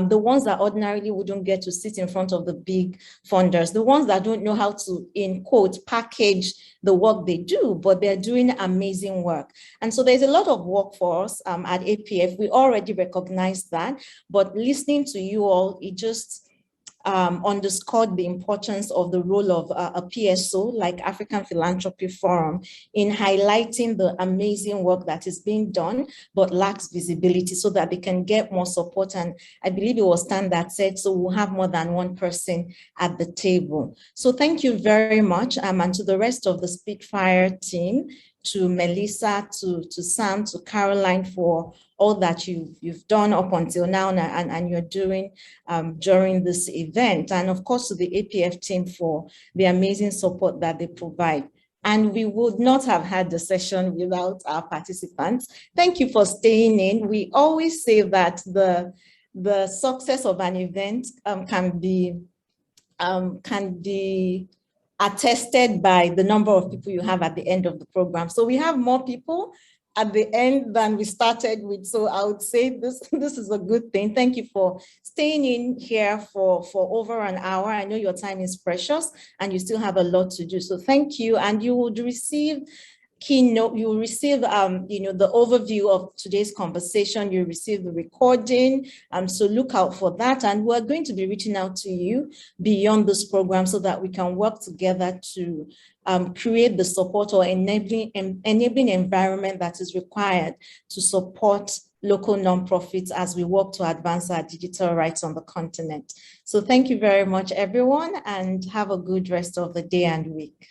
the ones that ordinarily wouldn't get to sit in front of the big funders, the ones that don't know how to, in quote, package the work they do, but they're doing amazing work. And so there's a lot of work for us at APF. We already recognize that, but listening to you all, it just underscored the importance of the role of a PSO like African Philanthropy Forum in highlighting the amazing work that is being done but lacks visibility so that they can get more support. And I believe it was Stan that said, so we'll have more than one person at the table. So thank you very much, and to the rest of the Spitfire team, to Melissa, to Sam, to Caroline for all that you've done up until now and you're doing during this event. And of course to the APF team for the amazing support that they provide. And we would not have had the session without our participants. Thank you for staying in. We always say that the success of an event can be attested by the number of people you have at the end of the program. So we have more people at the end than we started with. So I would say this is a good thing. Thank you for staying in here for over an hour. I know your time is precious and you still have a lot to do. So thank you. And you would receive keynote, you will receive the overview of today's conversation, you receive the recording, so look out for that. And we're going to be reaching out to you beyond this program so that we can work together to create the support or enabling environment that is required to support local nonprofits as we work to advance our digital rights on the continent. So thank you very much, everyone, and have a good rest of the day and week.